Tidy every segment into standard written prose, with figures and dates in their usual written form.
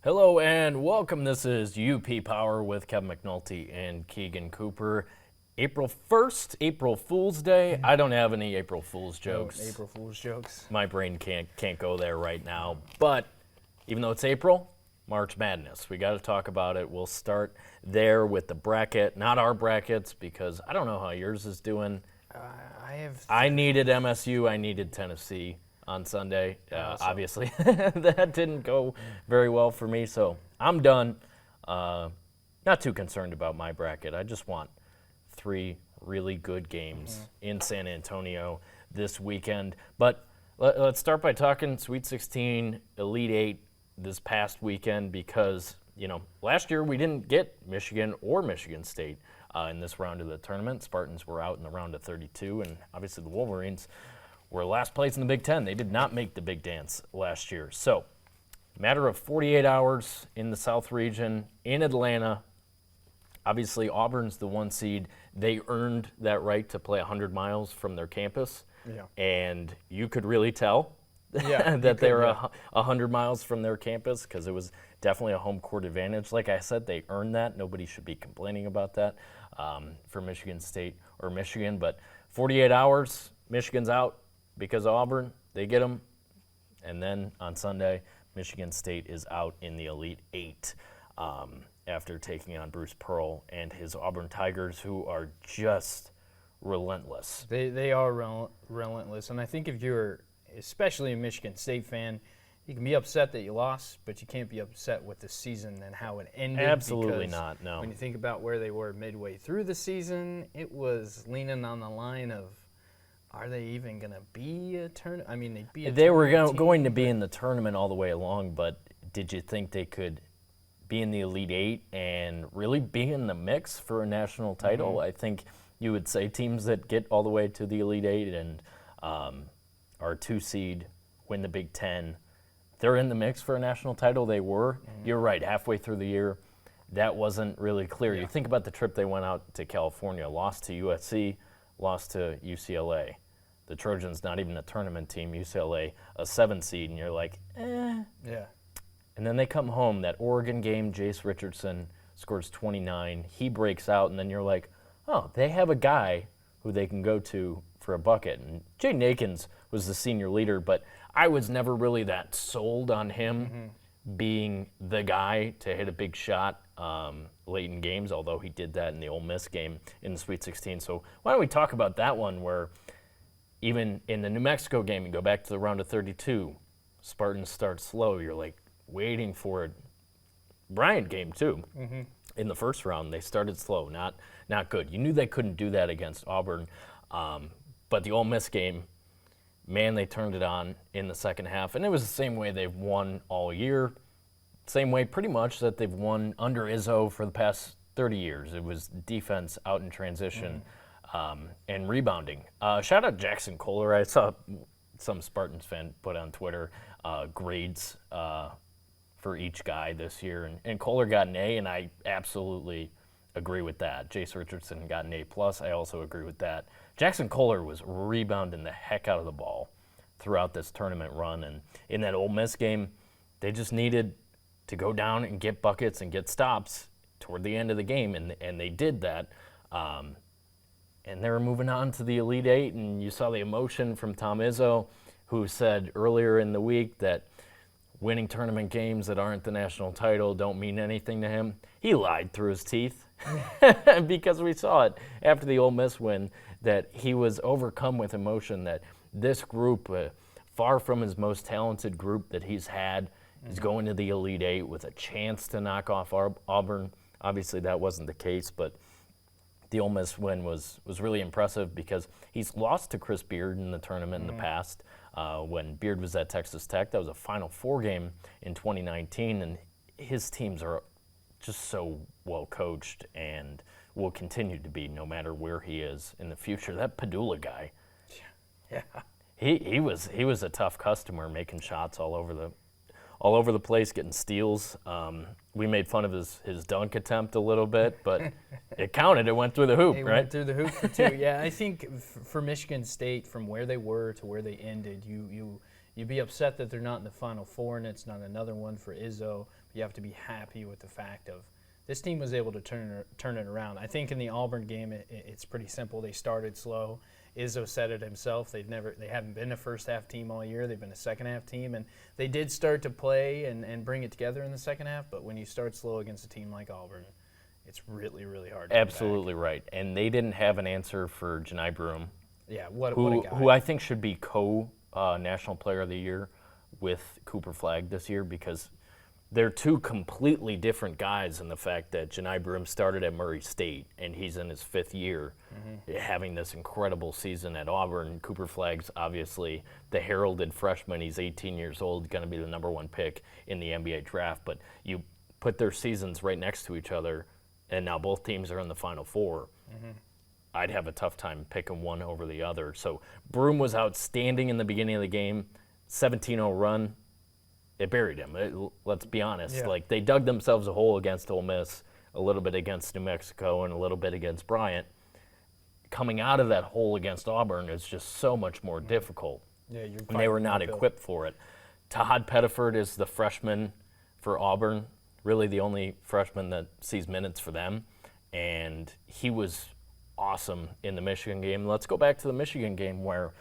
Hello and welcome. This is UP Power with Kevin McNulty and Keegan Cooper. April 1st, April Fool's Day. I don't have any April Fool's jokes. No April Fool's jokes. My brain can't go there right now. But even though it's April, March Madness. We got to talk about it. We'll start there with the bracket, not our brackets, because I don't know how yours is doing. I needed MSU. I needed Tennessee on Sunday. Obviously, that didn't go very well for me, so I'm done. Not too concerned about my bracket. I just want 3 really good games in San Antonio this weekend. But let's start by talking Sweet 16, Elite 8 this past weekend because, last year we didn't get Michigan or Michigan State in this round of the tournament. Spartans were out in the round of 32, and obviously the Wolverines were last place in the Big Ten. They did not make the big dance last year. So, matter of 48 hours in the South region, in Atlanta. Obviously, Auburn's the 1 seed. They earned that right to play 100 miles from their campus. Yeah. And you could really tell that they were 100 miles from their campus because it was definitely a home court advantage. Like I said, they earned that. Nobody should be complaining about that for Michigan State or Michigan. But 48 hours, Michigan's out because of Auburn. They get them. And then on Sunday, Michigan State is out in the Elite 8 after taking on Bruce Pearl and his Auburn Tigers, who are just relentless. They are relentless. And I think if you're especially a Michigan State fan, you can be upset that you lost, but you can't be upset with the season and how it ended. Absolutely not, no. When you think about where they were midway through the season, it was leaning on the line of, are they even going to be a tournament? I mean, they'd be a They were tournament going to team, be in the tournament all the way along, but did you think they could be in the Elite 8 and really be in the mix for a national title? I think you would say teams that get all the way to the Elite 8 and are 2 seed, win the Big Ten, they're in the mix for a national title. They were. You're right, halfway through the year, that wasn't really clear. You think about the trip they went out to California, lost to USC, lost to UCLA. The Trojans, not even a tournament team. UCLA, a 7 seed, and you're like, eh. Yeah. And then they come home, that Oregon game, Jace Richardson scores 29. He breaks out, and then you're like, oh, they have a guy who they can go to for a bucket. And Jaden Akins was the senior leader, but I was never really that sold on him being the guy to hit a big shot late in games, although he did that in the Ole Miss game in the Sweet 16. So why don't we talk about that one where even in the New Mexico game, you go back to the round of 32, Spartans start slow. You're like waiting for it. Bryant game too. In the first round, they started slow, not good. You knew they couldn't do that against Auburn, but the Ole Miss game, man, they turned it on in the second half, and it was the same way they've won all year, same way pretty much that they've won under Izzo for the past 30 years. It was defense out in transition and rebounding. Shout out Jackson Kohler. I saw some Spartans fan put on Twitter grades for each guy this year, and Kohler got an A, and I absolutely agree with that. Jace Richardson got an A+. I also agree with that. Jackson Kohler was rebounding the heck out of the ball throughout this tournament run, and in that Ole Miss game, they just needed to go down and get buckets and get stops toward the end of the game, and they did that. And they were moving on to the Elite 8, and you saw the emotion from Tom Izzo, who said earlier in the week that winning tournament games that aren't the national title don't mean anything to him. He lied through his teeth because we saw it after the Ole Miss win that he was overcome with emotion that this group, far from his most talented group that he's had, is going to the Elite 8 with a chance to knock off Auburn. Obviously that wasn't the case, but the Ole Miss win was really impressive because he's lost to Chris Beard in the tournament in the past. When Beard was at Texas Tech, that was a Final Four game in 2019, and his teams are just so well coached and will continue to be no matter where he is in the future. That Padula guy, he was a tough customer, making shots all over the place, getting steals. We made fun of his dunk attempt a little bit, but it counted. It went through the hoop, It right? went through the hoop for 2. Yeah, I think for Michigan State, from where they were to where they ended, you You'd be upset that they're not in the Final Four and it's not another one for Izzo. But you have to be happy with the fact of this team was able to turn it around. I think in the Auburn game, it's pretty simple. They started slow. Izzo said it himself. They haven't been a first-half team all year. They've been a second-half team, and they did start to play and bring it together in the second half. But when you start slow against a team like Auburn, it's really, really hard to come Absolutely back. right. And they didn't have an answer for Janai Broom, Yeah, what a guy. who I think should be National Player of the Year with Cooper Flagg this year, because they're two completely different guys in the fact that Janai Broom started at Murray State, and he's in his 5th year having this incredible season at Auburn. Cooper Flagg's obviously the heralded freshman. He's 18 years old, going to be the #1 pick in the NBA draft. But you put their seasons right next to each other, and now both teams are in the Final Four. I'd have a tough time picking one over the other. So Broom was outstanding in the beginning of the game, 17-0 run. It buried him. Let's be honest. Yeah. Like, they dug themselves a hole against Ole Miss, a little bit against New Mexico, and a little bit against Bryant. Coming out of that hole against Auburn is just so much more difficult. Yeah, And they were not equipped for it. Todd Pettiford is the freshman for Auburn, really the only freshman that sees minutes for them. And he was awesome in the Michigan game. Let's go back to the Michigan game, where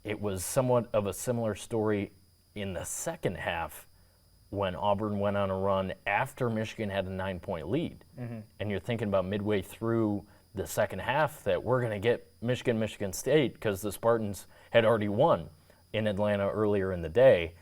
it was somewhat of a similar story in the second half when Auburn went on a run after Michigan had a 9-point lead. And you're thinking about midway through the second half that we're going to get Michigan State, because the Spartans had already won in Atlanta earlier in the day.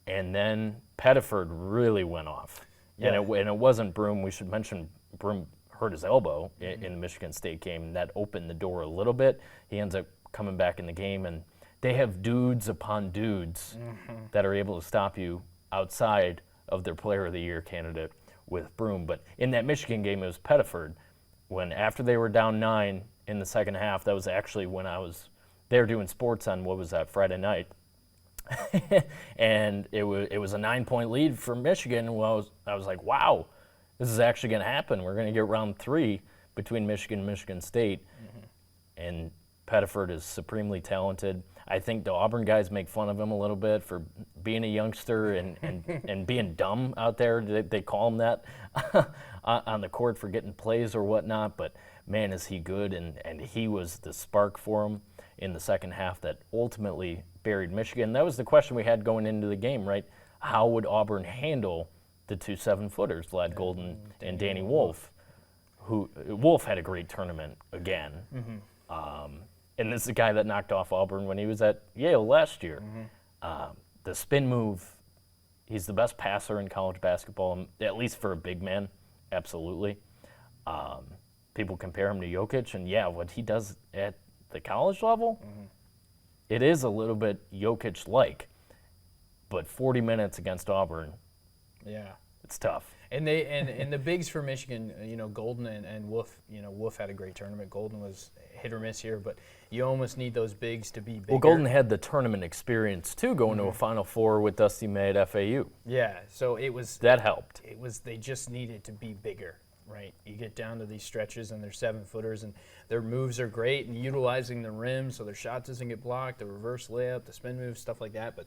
And then Pettiford really went off. Yeah. And it wasn't Broom. We should mention Broom hurt his elbow in the Michigan State game, and that opened the door a little bit. He ends up coming back in the game, and they have dudes upon dudes that are able to stop you outside of their Player of the Year candidate with Broom. But in that Michigan game, it was Pettiford. When after they were down 9 in the second half, that was actually when I was there doing sports on, what was that, Friday night. And it was a 9-point lead for Michigan. And I was like, wow, this is actually going to happen. We're going to get round 3 between Michigan and Michigan State. And Pettiford is supremely talented. I think the Auburn guys make fun of him a little bit for being a youngster and being dumb out there. They call him that on the court for getting plays or whatnot. But, man, is he good. And he was the spark for him in the second half that ultimately buried Michigan. That was the question we had going into the game, right? How would Auburn handle the 2 7-footers, Vlad Golden and Danny Wolf? Wolf had a great tournament again. And this is a guy that knocked off Auburn when he was at Yale last year. The spin move, he's the best passer in college basketball, at least for a big man, absolutely. People compare him to Jokic, and yeah, what he does at the college level, it is a little bit Jokic-like. But 40 minutes against Auburn, Yeah. it's tough. And the bigs for Michigan, Golden and Wolf, Wolf had a great tournament. Golden was hit or miss here, but you almost need those bigs to be bigger. Well, Golden had the tournament experience too, going to a Final Four with Dusty May at FAU. Yeah, so it was That helped. they just needed to be bigger, right? You get down to these stretches and they're 7-footers and their moves are great and utilizing the rim so their shot doesn't get blocked, the reverse layup, the spin move, stuff like that. But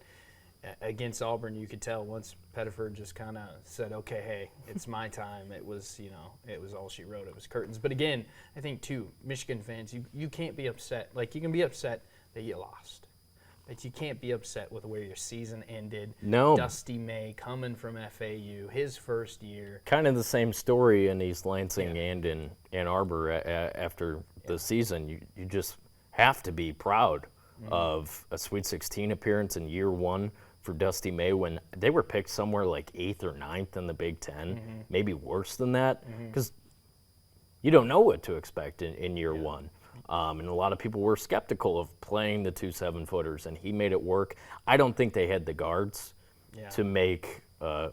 against Auburn, you could tell once Pettiford just kind of said, okay, hey, it's my time. It was all she wrote. It was curtains. But again, I think, too, Michigan fans, you can't be upset. Like, you can be upset that you lost. But you can't be upset with where your season ended. No. Dusty May coming from FAU, his first year. Kind of the same story in East Lansing and in Ann Arbor after the season. You just have to be proud of a Sweet 16 appearance in year 1 for Dusty May when they were picked somewhere like 8th or 9th in the Big Ten, maybe worse than that, because you don't know what to expect in year 1. And a lot of people were skeptical of playing the 2 7-footers, and he made it work. I don't think they had the guards to make a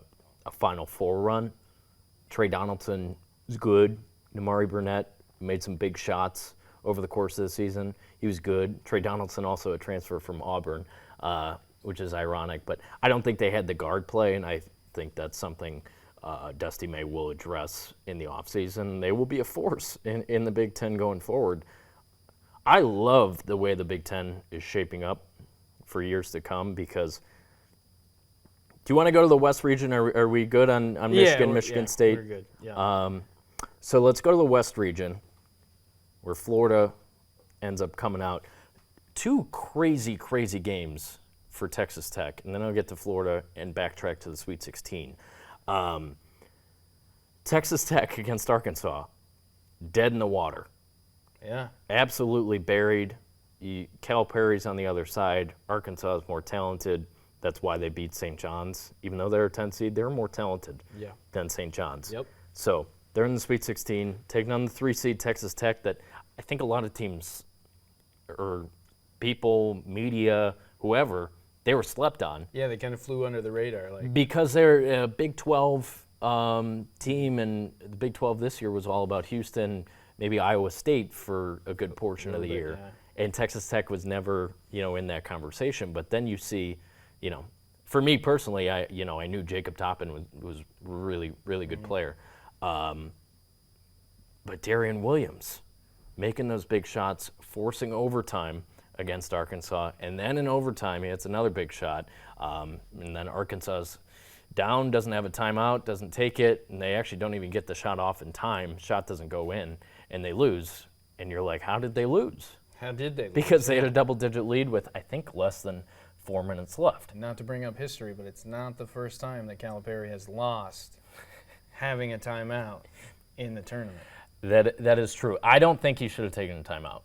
Final Four run. Trey Donaldson was good. Namari Burnett made some big shots over the course of the season. He was good. Trey Donaldson also a transfer from Auburn, which is ironic. But I don't think they had the guard play, and I think that's something Dusty May will address in the offseason. They will be a force in the Big Ten going forward. I love the way the Big Ten is shaping up for years to come because Do you want to go to the West region? Are we good on Michigan, Michigan State? We're good. Yeah. So let's go to the West region, where Florida ends up coming out. Two crazy, crazy games for Texas Tech, and then I'll get to Florida and backtrack to the Sweet 16. Texas Tech against Arkansas, dead in the water. Yeah. Absolutely buried. Calipari's on the other side. Arkansas is more talented. That's why they beat St. John's. Even though they're a 10 seed, they're more talented than St. John's. Yep. So they're in the Sweet 16, taking on the 3 seed Texas Tech that I think a lot of teams or people, media, whoever, they were slept on. Yeah, they kind of flew under the radar. Because they're a Big 12 team, and the Big 12 this year was all about Houston, maybe Iowa State for a good portion of the year. Yeah. And Texas Tech was never, in that conversation. But then you see, for me personally, I knew Jacob Toppin was really, really good player. But Darian Williams making those big shots, forcing overtime against Arkansas, and then in overtime he hits another big shot, and then Arkansas's down, doesn't have a timeout, doesn't take it, and they actually don't even get the shot off in time. Shot doesn't go in, and they lose. And you're like, how did they lose? How did they lose? Because they had a double-digit lead with, I think, less than 4 minutes left. Not to bring up history, but it's not the first time that Calipari has lost having a timeout in the tournament. That is true. I don't think he should have taken a timeout.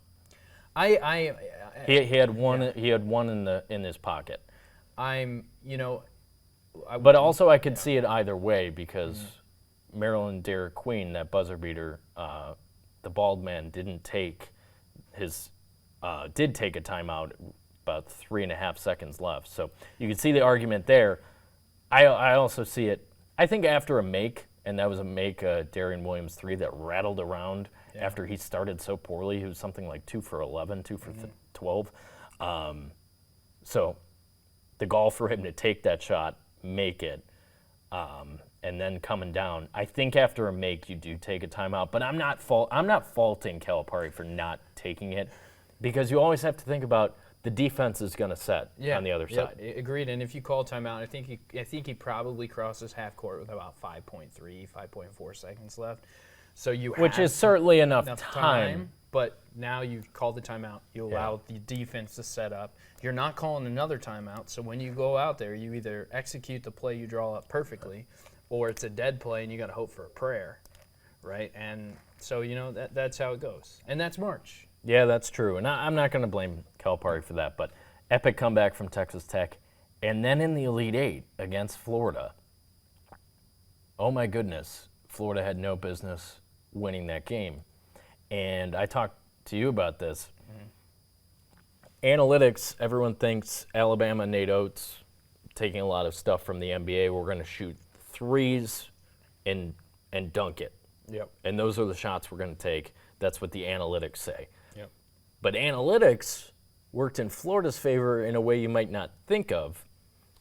He had one. Yeah. He had one in his pocket. But also I could see it either way because Maryland Derek Queen, that buzzer beater, the bald man did take a timeout about 3.5 seconds left. So you can see the argument there. I also see it. I think after a make, and that was a make Darian Williams 3 that rattled around after he started so poorly. He was something like 2 for 11, 2 for 12. So the goal for him to take that shot, make it, and then coming down. I think after a make you do take a timeout, but I'm not faulting Calipari for not taking it because you always have to think about the defense is going to set on the other side. Agreed. And if you call timeout, I think he probably crosses half court with about 5.3, 5.4 seconds left. So which is certainly enough time. But now you call the timeout. You allow the defense to set up. You're not calling another timeout. So when you go out there, you either execute the play you draw up perfectly, or it's a dead play and you got to hope for a prayer, right? And so that's how it goes. And that's March. Yeah, that's true. And I'm not going to blame Calipari for that, but epic comeback from Texas Tech. And then in the Elite Eight against Florida, oh my goodness, Florida had no business winning that game. And I talked to you about this. Analytics, everyone thinks Alabama, Nate Oates, taking a lot of stuff from the NBA, we're going to shoot threes and dunk it. Yep. And those are the shots we're going to take. That's what the analytics say. Yep. But analytics worked in Florida's favor in a way you might not think of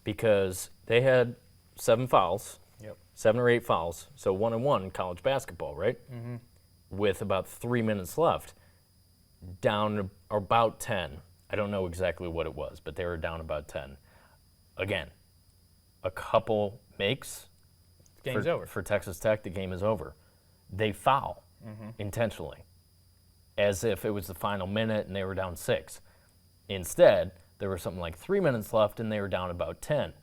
because they had 7 fouls, 7 or 8 fouls, so 1-and-1 in college basketball, right? Mm-hmm. With about 3 minutes left, down about 10. I don't know exactly what it was, but they were down about 10. Again, a couple makes. Game's over. For Texas Tech, the game is over. They foul intentionally, as if it was the final minute and they were down 6. Instead, there was something like 3 minutes left and they were down about 10.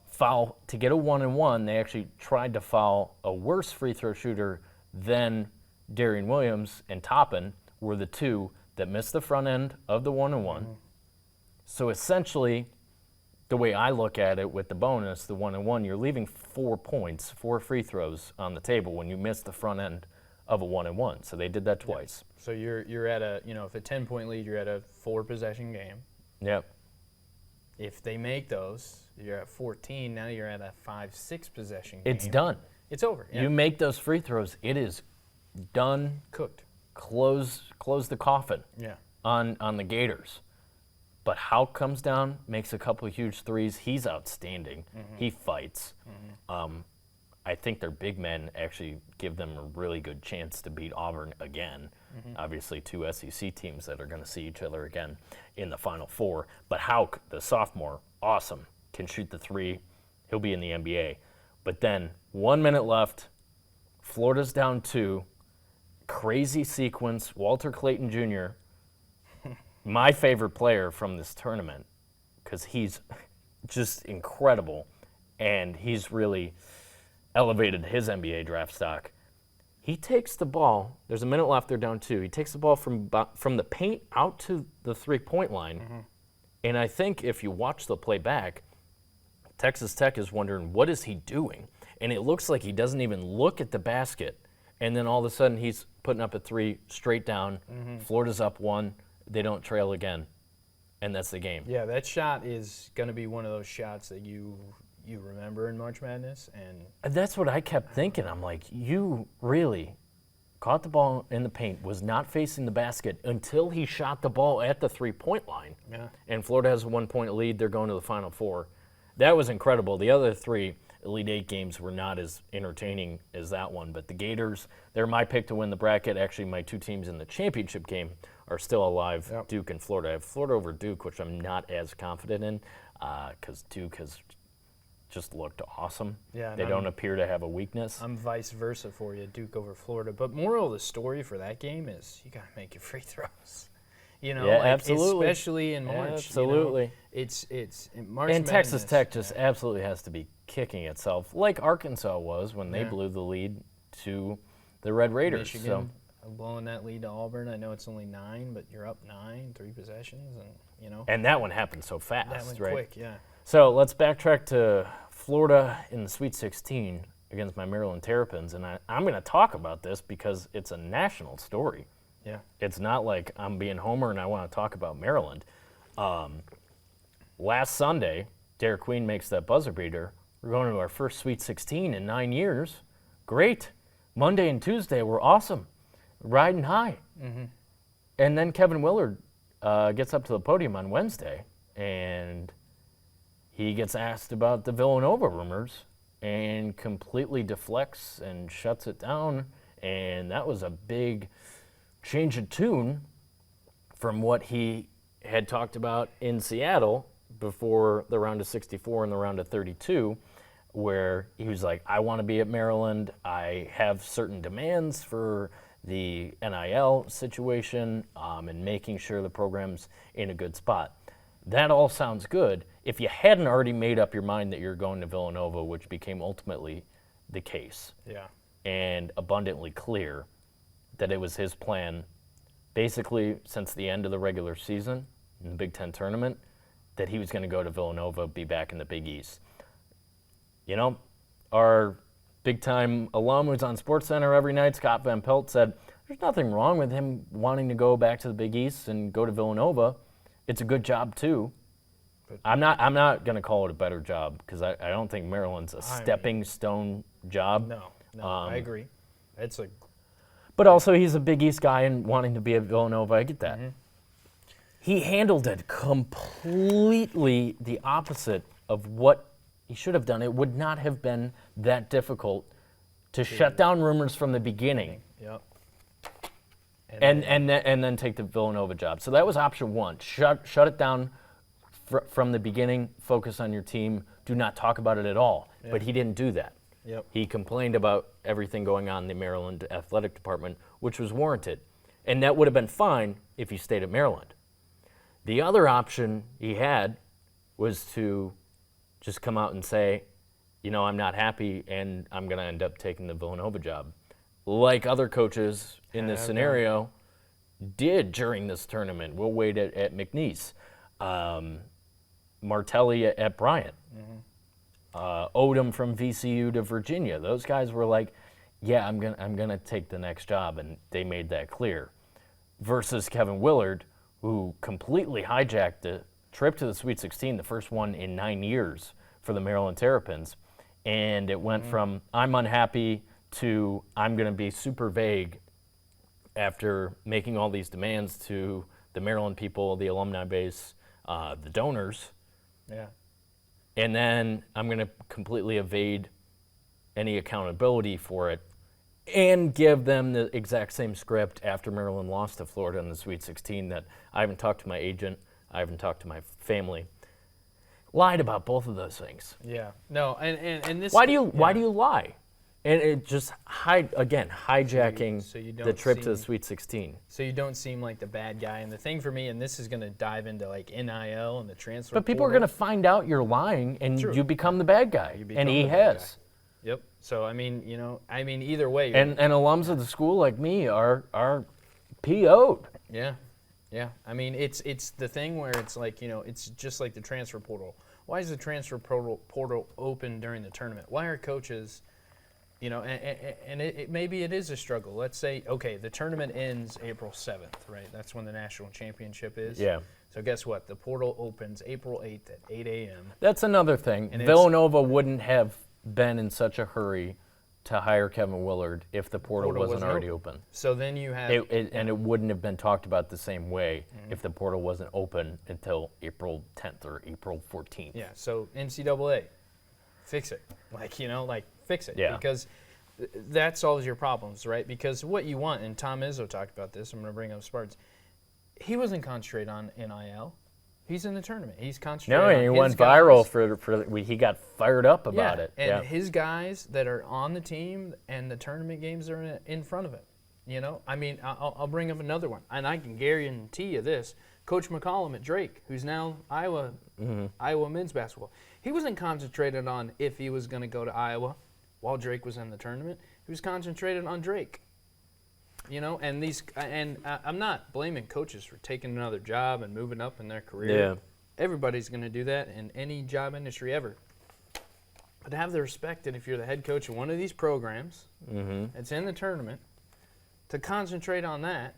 Foul, to get a 1-and-1, they actually tried to foul a worse free throw shooter than Darian Williams and Toppin were the two that missed the front end of the 1-and-1. So essentially, the way I look at it with the bonus, the 1-and-1, you're leaving 4 points, 4 free throws on the table when you miss the front end of a 1-and-1. So they did that twice. Yeah. So you're at if a 10-point lead, you're at a 4-possession game. Yep. If they make those, you're at 14. Now you're at a 5-6 possession game. It's done. It's over. Yeah. You make those free throws, it is done. Cooked. Close the coffin. Yeah. On the Gators. But Houck comes down, makes a couple of huge threes. He's outstanding. He fights. I think their big men actually give them a really good chance to beat Auburn again. Obviously, 2 SEC teams that are going to see each other again in the Final Four. But Houck, the sophomore, awesome. Can shoot the 3. he'll be in the NBA. But then 1 minute left, Florida's down 2, crazy sequence, Walter Clayton Jr., my favorite player from this tournament, because he's just incredible, and he's really elevated his NBA draft stock. He takes the ball. There's a minute left. They're down 2. He takes the ball from the paint out to the three-point line. And I think if you watch the play back, Texas Tech is wondering, what is he doing? And it looks like he doesn't even look at the basket. And then all of a sudden, he's putting up a 3 straight down. Florida's up 1. They don't trail again. And that's the game. Yeah, that shot is going to be one of those shots that you remember in March Madness. And that's what I kept thinking. I'm like, you really caught the ball in the paint, was not facing the basket until he shot the ball at the three-point line. Yeah. And Florida has a 1-point lead. They're going to the Final Four. That was incredible. The other 3 Elite 8 games were not as entertaining as that one. But the Gators, they're my pick to win the bracket. Actually, my 2 teams in the championship game are still alive, Yep. Duke and Florida. I have Florida over Duke, which I'm not as confident in because Duke has just looked awesome. Yeah, they and don't appear to have a weakness. I'm vice versa for you, Duke over Florida. But moral of the story for that game is you got to make your free throws. You know, Yeah, like, absolutely. Especially in March. Absolutely. You know, it's in March And Madness, Texas Tech just absolutely has to be kicking itself, like Arkansas was when they Yeah. blew the lead to the Red Raiders. Michigan blowing that lead to Auburn. I know it's only 9, but you're up 9, 3 possessions, and you know And that one happened so fast, that went right? quick. Yeah. So let's backtrack to Florida in the Sweet 16 against my Maryland Terrapins, and I'm going to talk about this because it's a national story. Yeah. It's not like I'm being Homer and I want to talk about Maryland. Last Sunday, Derek Queen makes that buzzer beater. We're going to our first Sweet 16 in 9 years. Great. Monday and Tuesday were awesome. Riding high. And then Kevin Willard gets up to the podium on Wednesday, and he gets asked about the Villanova rumors and completely deflects and shuts it down. And that was a big change of tune from what he had talked about in Seattle before the round of 64 and the round of 32, where he was like, I want to be at Maryland. I have certain demands for the NIL situation and making sure the program's in a good spot. That all sounds good if you hadn't already made up your mind that you're going to Villanova, which became ultimately the case. Yeah. And abundantly clear that it was his plan basically since the end of the regular season in the Big Ten tournament that he was going to go to Villanova, be back in the Big East. You know, our big-time alum who's on SportsCenter every night, Scott Van Pelt, said there's nothing wrong with him wanting to go back to the Big East and go to Villanova. It's a good job, too. I'm not going to call it a better job because I don't think Maryland's a stepping stone job. No, I agree. It's a But also, he's a Big East guy and wanting to be at Villanova. I get that. He handled it completely the opposite of what he should have done. It would not have been that difficult to shut down rumors from the beginning Yep. and then take the Villanova job. So that was option 1. Shut it down from the beginning. Focus on your team. Do not talk about it at all. Yeah. But he didn't do that. Yep. He complained about everything going on in the Maryland athletic department, which was warranted. And that would have been fine if he stayed at Maryland. The other option he had was to just come out and say, you know, I'm not happy and I'm going to end up taking the Villanova job. Like other coaches in this scenario did during this tournament. Will Wade at McNeese, Martelli at Bryant. Odom from VCU to Virginia. Those guys were like, yeah, I'm gonna take the next job, and they made that clear. Versus Kevin Willard, who completely hijacked the trip to the Sweet 16, the first one in 9 years for the Maryland Terrapins, and it went from I'm unhappy to I'm gonna be super vague after making all these demands to the Maryland people, the alumni base, the donors. Yeah. And then I'm going to completely evade any accountability for it and give them the exact same script after Maryland lost to Florida in the Sweet 16 that I haven't talked to my agent, I haven't talked to my family. lied about both of those things. Yeah. No, and this. Why do you lie? And it just hijacking so you don't the trip to the seem- Sweet 16. So you don't seem like the bad guy. And the thing for me, and this is going to dive into like NIL and the transfer. But people are portal. going to find out you're lying, and True. you become the bad guy. You become And he the bad has. Yep. So I mean, either way. And alums of the school like me are PO'd. Yeah. Yeah. I mean, it's the thing where it's like, it's just like the transfer portal. Why is the transfer portal open during the tournament? Why are coaches, maybe it is a struggle. Let's say, okay, the tournament ends April 7th, right? That's when the national championship is. Yeah. So guess what? The portal opens April 8th at 8 a.m. That's another thing. And Villanova wouldn't have been in such a hurry to hire Kevin Willard if the portal wasn't already open. So then you have... And it wouldn't have been talked about the same way if the portal wasn't open until April 10th or April 14th. Yeah, so NCAA, fix it. Fix it. Yeah. Because that solves your problems, right? Because what you want, and Tom Izzo talked about this, I'm going to bring up Spartans, he wasn't concentrated on NIL. He's in the tournament. He's concentrated on he his went guys. viral he got fired up about it. And his guys that are on the team and the tournament games are in front of him. I mean, I'll bring up another one, and I can guarantee you this. Coach McCollum at Drake, who's now Iowa men's basketball, he wasn't concentrated on if he was going to go to Iowa while Drake was in the tournament. He was concentrated on Drake. And I'm not blaming coaches for taking another job and moving up in their career. Yeah. Everybody's going to do that in any job industry ever. But have the respect that if you're the head coach of one of these programs that's in the tournament, to concentrate on that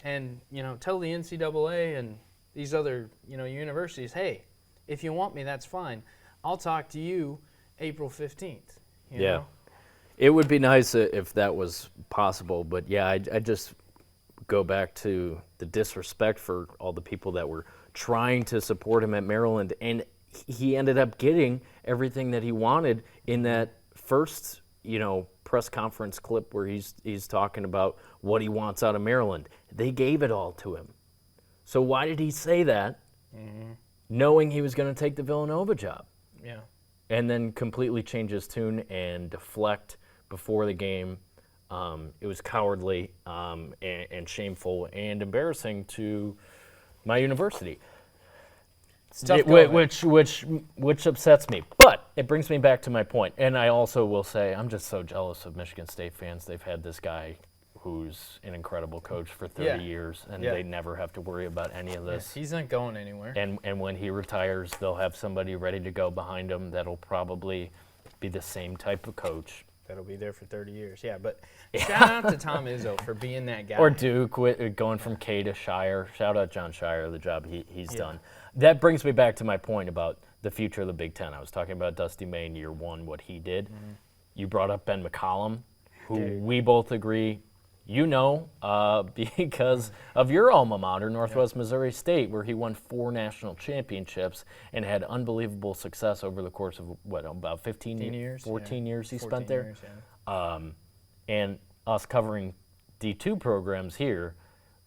and, tell the NCAA and these other, universities, hey, if you want me, that's fine. I'll talk to you April 15th. You know? It would be nice if that was possible, but I just go back to the disrespect for all the people that were trying to support him at Maryland, and he ended up getting everything that he wanted in that first, press conference clip where he's talking about what he wants out of Maryland. They gave it all to him. So why did he say that, knowing he was going to take the Villanova job? Yeah. And then completely change his tune and deflect before the game. It was cowardly and shameful and embarrassing to my university, which upsets me. But it brings me back to my point. And I also will say I'm just so jealous of Michigan State fans. They've had this guy who's an incredible coach for 30 years, and they never have to worry about any of this. He's not going anywhere. And when he retires, they'll have somebody ready to go behind him that'll probably be the same type of coach. That'll be there for 30 years. Yeah, but shout out to Tom Izzo for being that guy. Or Duke, going from K to Shire. Shout out John Shire, the job he's done. That brings me back to my point about the future of the Big Ten. I was talking about Dusty May in year one, what he did. You brought up Ben McCollum, who we both agree, because of your alma mater, Northwest Missouri State, where he won 4 national championships and had unbelievable success over the course of, about 15 years? 14 years he spent there? Years, yeah. And us covering D2 programs here,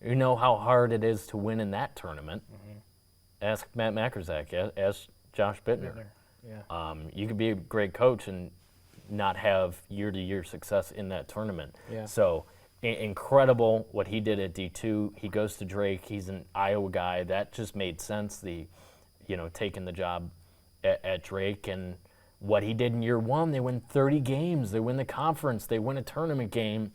you know how hard it is to win in that tournament. Ask Matt Makerzak, ask Josh Bittner. Yeah. You could be a great coach and not have year-to-year success in that tournament. Yeah. So incredible what he did at D2. He goes to Drake. He's an Iowa guy. That just made sense, taking the job at Drake. And what he did in year one, they win 30 games. They win the conference. They win a tournament game.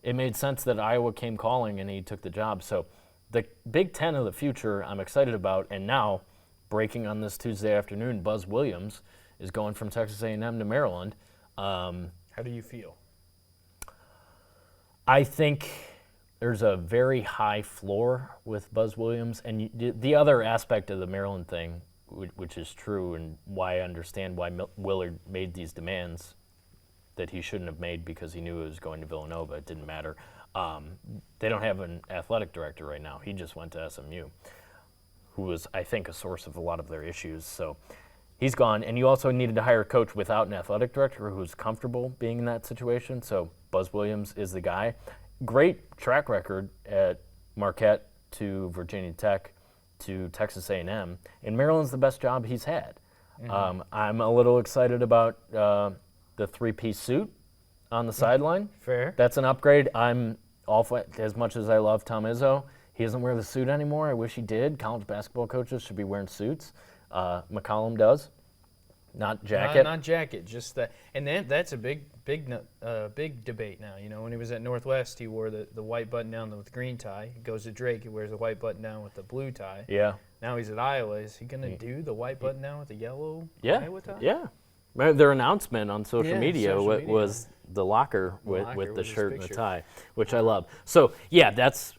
It made sense that Iowa came calling and he took the job. So the Big Ten of the future I'm excited about. And now, breaking on this Tuesday afternoon, Buzz Williams is going from Texas A&M to Maryland. How do you feel? I think there's a very high floor with Buzz Williams. And the other aspect of the Maryland thing, which is true and why I understand why Willard made these demands that he shouldn't have made because he knew it was going to Villanova. It didn't matter. They don't have an athletic director right now. He just went to SMU, who was, I think, a source of a lot of their issues. So he's gone. And you also needed to hire a coach without an athletic director who's comfortable being in that situation. So Buzz Williams is the guy. Great track record at Marquette to Virginia Tech to Texas A&M. And Maryland's the best job he's had. I'm a little excited about the three-piece suit on the sideline. Fair. That's an upgrade. I'm all for it. As much as I love Tom Izzo, he doesn't wear the suit anymore. I wish he did. College basketball coaches should be wearing suits. McCollum does, not jacket. Not jacket, just that. And then that's a big debate now. You know, when he was at Northwest, he wore the white button down with the green tie. He goes to Drake, he wears the white button down with the blue tie. Yeah. Now he's at Iowa. Is he going to do the white button down with the yellow Iowa tie? Yeah. Their announcement on social Yeah, media social media. was the locker with the his shirt and the picture. tie, which I love. So, yeah, that's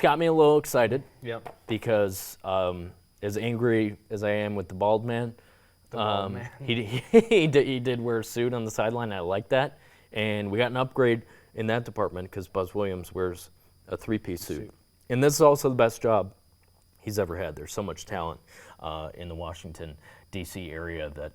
got me a little excited. Yep. Because as angry as I am with the bald man, Man. he did wear a suit on the sideline. I like that. And we got an upgrade in that department because Buzz Williams wears a three-piece suit. And this is also the best job he's ever had. There's so much talent in the Washington, D.C. area that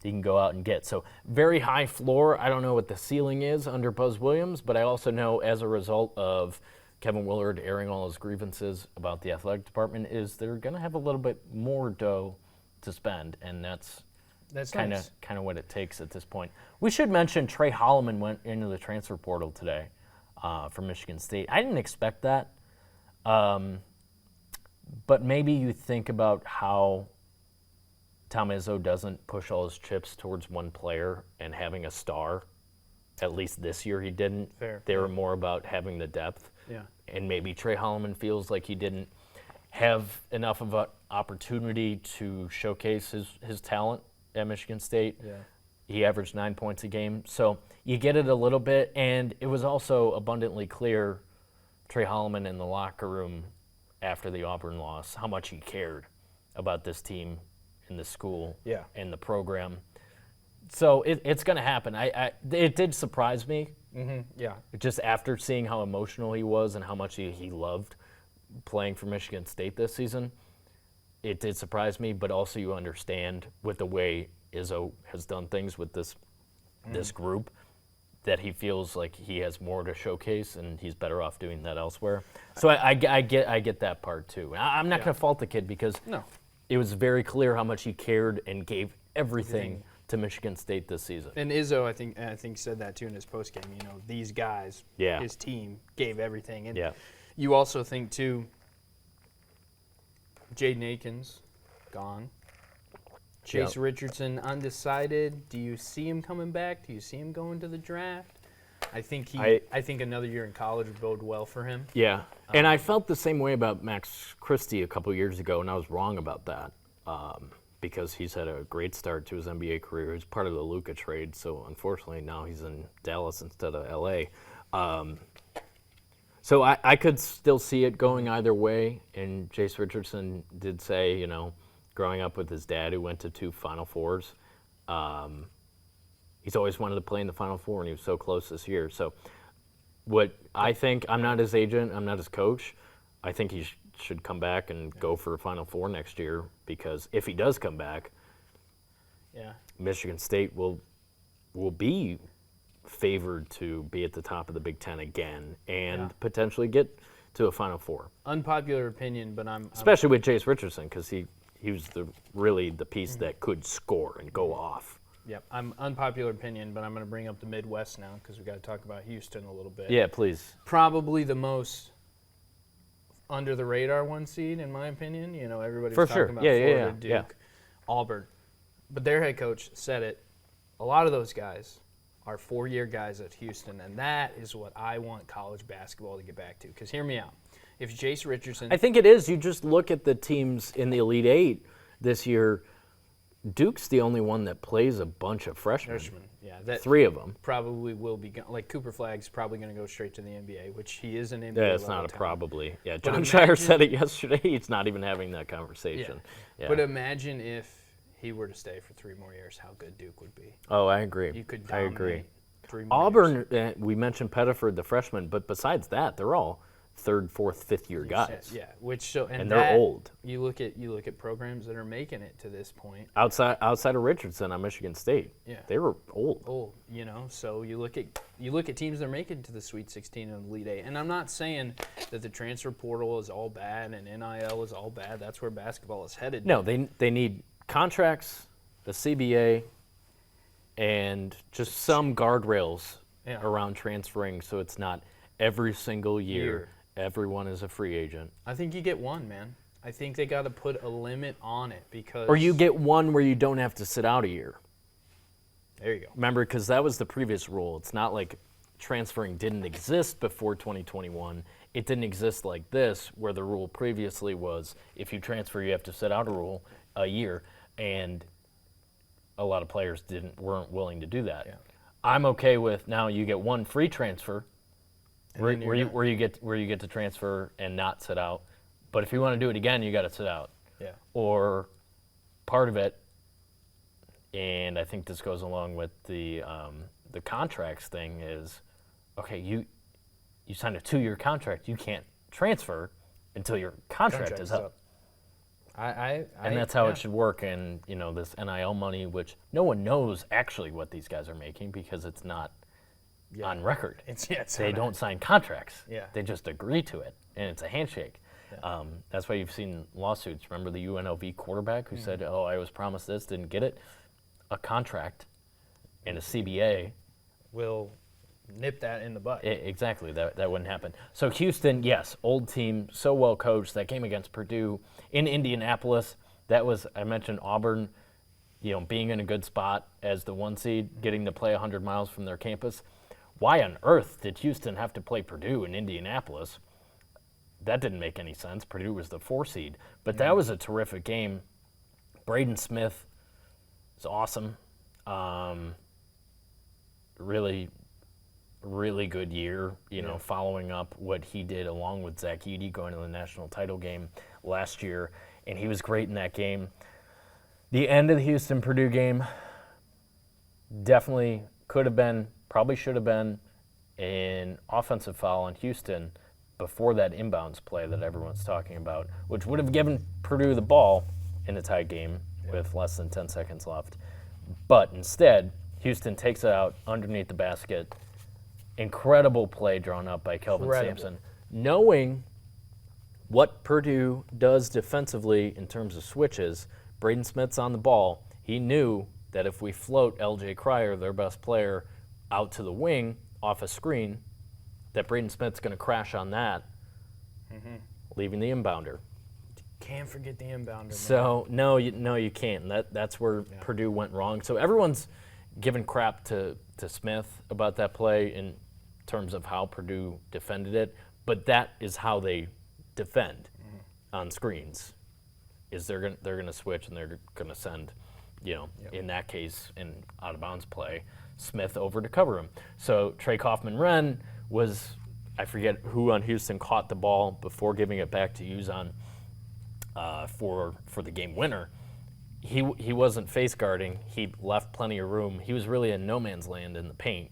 he can go out and get. So very high floor. I don't know what the ceiling is under Buzz Williams, but I also know as a result of Kevin Willard airing all his grievances about the athletic department is they're going to have a little bit more dough to spend, and that's kind of what it takes at this point. We should mention Trey Holloman went into the transfer portal today from Michigan State. I didn't expect that, but maybe you think about how Tom Izzo doesn't push all his chips towards one player and having a star. At least this year he didn't. Fair. They were more about having the depth. Yeah. And maybe Trey Holloman feels like he didn't have enough of an opportunity to showcase his talent at Michigan State. Yeah. He averaged 9 points a game. So you get it a little bit. And it was also abundantly clear, Trey Holloman in the locker room after the Auburn loss, how much he cared about this team and the school and the program. So it's going to happen. It did surprise me. Mm-hmm. Yeah. Just after seeing how emotional he was and how much he loved playing for Michigan State this season, it did surprise me, but also you understand with the way Izzo has done things with this group that he feels like he has more to showcase and he's better off doing that elsewhere. So I get that part too. I'm not going to fault the kid because it was very clear how much he cared and gave everything to Michigan State this season. And Izzo, I think said that too in his postgame. You know, these guys, his team gave everything. And you also think too, Jaden Akins, gone. Chase Richardson, undecided. Do you see him coming back? Do you see him going to the draft? I think I think another year in college would bode well for him. Yeah, and I felt the same way about Max Christie a couple years ago, and I was wrong about that because he's had a great start to his NBA career. He's part of the Luka trade, so unfortunately now he's in Dallas instead of L.A. So I could still see it going either way, and Chase Richardson did say, you know, growing up with his dad who went to 2 Final Fours, he's always wanted to play in the Final Four, and he was so close this year. So what I think, I'm not his agent, I'm not his coach, I think he should come back and go for a Final Four next year, because if he does come back, Michigan State will be favored to be at the top of the Big Ten again and potentially get to a Final Four. Unpopular opinion, but especially with Chase Richardson, because he was really the piece that could score and go off. Yep, I'm unpopular opinion, but I'm going to bring up the Midwest now because we've got to talk about Houston a little bit. Yeah, please. Probably the most under the radar 1 seed, in my opinion. You know, everybody's For talking sure. about Yeah, Florida, Duke, Auburn. But their head coach said it. A lot of those guys are 4-year guys at Houston, and that is what I want college basketball to get back to. Because hear me out. If Chase Richardson... I think it is. You just look at the teams in the Elite Eight this year. Duke's the only one that plays a bunch of freshmen. That 3 of them. Probably will be like Cooper Flagg's probably going to go straight to the NBA, which he is an NBA. Yeah, it's not a talent. probably. Yeah, John Shire said it yesterday. He's not even having that conversation. Yeah. But imagine if he were to stay for 3 more years, how good Duke would be. Oh, I agree. You could I dominate agree. 3 more Auburn, years. we mentioned Pettiford, the freshman, but besides that, they're all 3rd, 4th, 5th year guys. Yeah, and they're old. You look at programs that are making it to this point. Outside of Richardson on Michigan State, they were old. Old, you know. So you look at teams that are making it to the Sweet 16 and Elite Eight. And I'm not saying that the transfer portal is all bad and NIL is all bad. That's where basketball is headed. No, they need contracts the CBA, and just some guardrails around transferring, so it's not every single year everyone is a free agent. I think you get one, man. I think they got to put a limit on it because. Or you get one where you don't have to sit out a year. There you go. Remember, because that was the previous rule. It's not like transferring didn't exist before 2021. It didn't exist like this, where the rule previously was if you transfer, you have to sit out a year, and a lot of players weren't willing to do that. Yeah. I'm okay with now you get one free transfer, where you get to transfer and not sit out. But if you want to do it again, you got to sit out. Yeah. Or part of it, and I think this goes along with the contracts thing is, okay, you signed a 2-year contract. You can't transfer until your contract is up. And that's how it should work. And this NIL money, which no one knows actually what these guys are making because it's not on record. They don't sign contracts. Yeah. They just agree to it, and it's a handshake. Yeah. That's why you've seen lawsuits. Remember the UNLV quarterback who said, "Oh, I was promised this, didn't get it." A contract and a CBA will nip that in the butt. Exactly, that wouldn't happen. So Houston, yes, old team, so well coached. That game against Purdue in Indianapolis, that was, I mentioned Auburn, being in a good spot as the 1 seed, getting to play 100 miles from their campus. Why on earth did Houston have to play Purdue in Indianapolis? That didn't make any sense. Purdue was the 4 seed. But that was a terrific game. Braden Smith is awesome. Really, really good year, following up what he did along with Zach Edey going to the national title game last year. And he was great in that game. The end of the Houston-Purdue game definitely could have been, probably should have been, an offensive foul on Houston before that inbounds play that everyone's talking about, which would have given Purdue the ball in a tied game with less than 10 seconds left. But instead, Houston takes it out underneath the basket. Incredible play drawn up by Kelvin Sampson. Knowing what Purdue does defensively in terms of switches, Braden Smith's on the ball. He knew that if we float LJ Cryer, their best player, out to the wing off a screen, that Braden Smith's going to crash on that, leaving the inbounder. Can't forget the inbounder. So no, you can't. That's where Purdue went wrong. So everyone's giving crap to Smith about that play in terms of how Purdue defended it, but that is how they defend on screens. Is they're gonna switch and they're gonna send, in that case, in out of bounds play, Smith over to cover him. So Trey Kaufman-Renn was, I forget who on Houston caught the ball before giving it back to Uzan for the game winner. He wasn't face guarding. He left plenty of room. He was really in no man's land in the paint,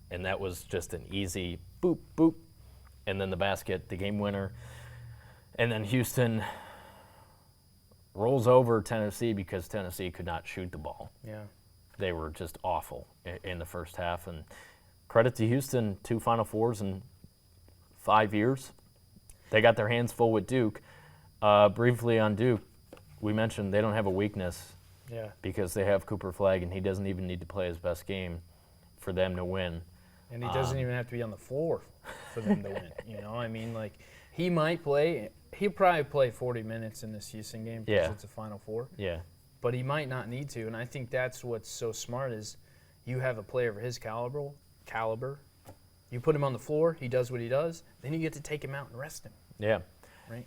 and that was just an easy boop, boop, and then the basket, the game winner. And then Houston rolls over Tennessee because Tennessee could not shoot the ball. Yeah. They were just awful in the first half. And credit to Houston, 2 Final Fours in 5 years. They got their hands full with Duke. Briefly on Duke, we mentioned they don't have a weakness because they have Cooper Flagg, and he doesn't even need to play his best game for them to win. And he doesn't even have to be on the floor for them to win. He'll probably play 40 minutes in this Houston game because it's a Final Four. Yeah. But he might not need to, and I think that's what's so smart is you have a player of his caliber. You put him on the floor, he does what he does, then you get to take him out and rest him. Yeah. Right?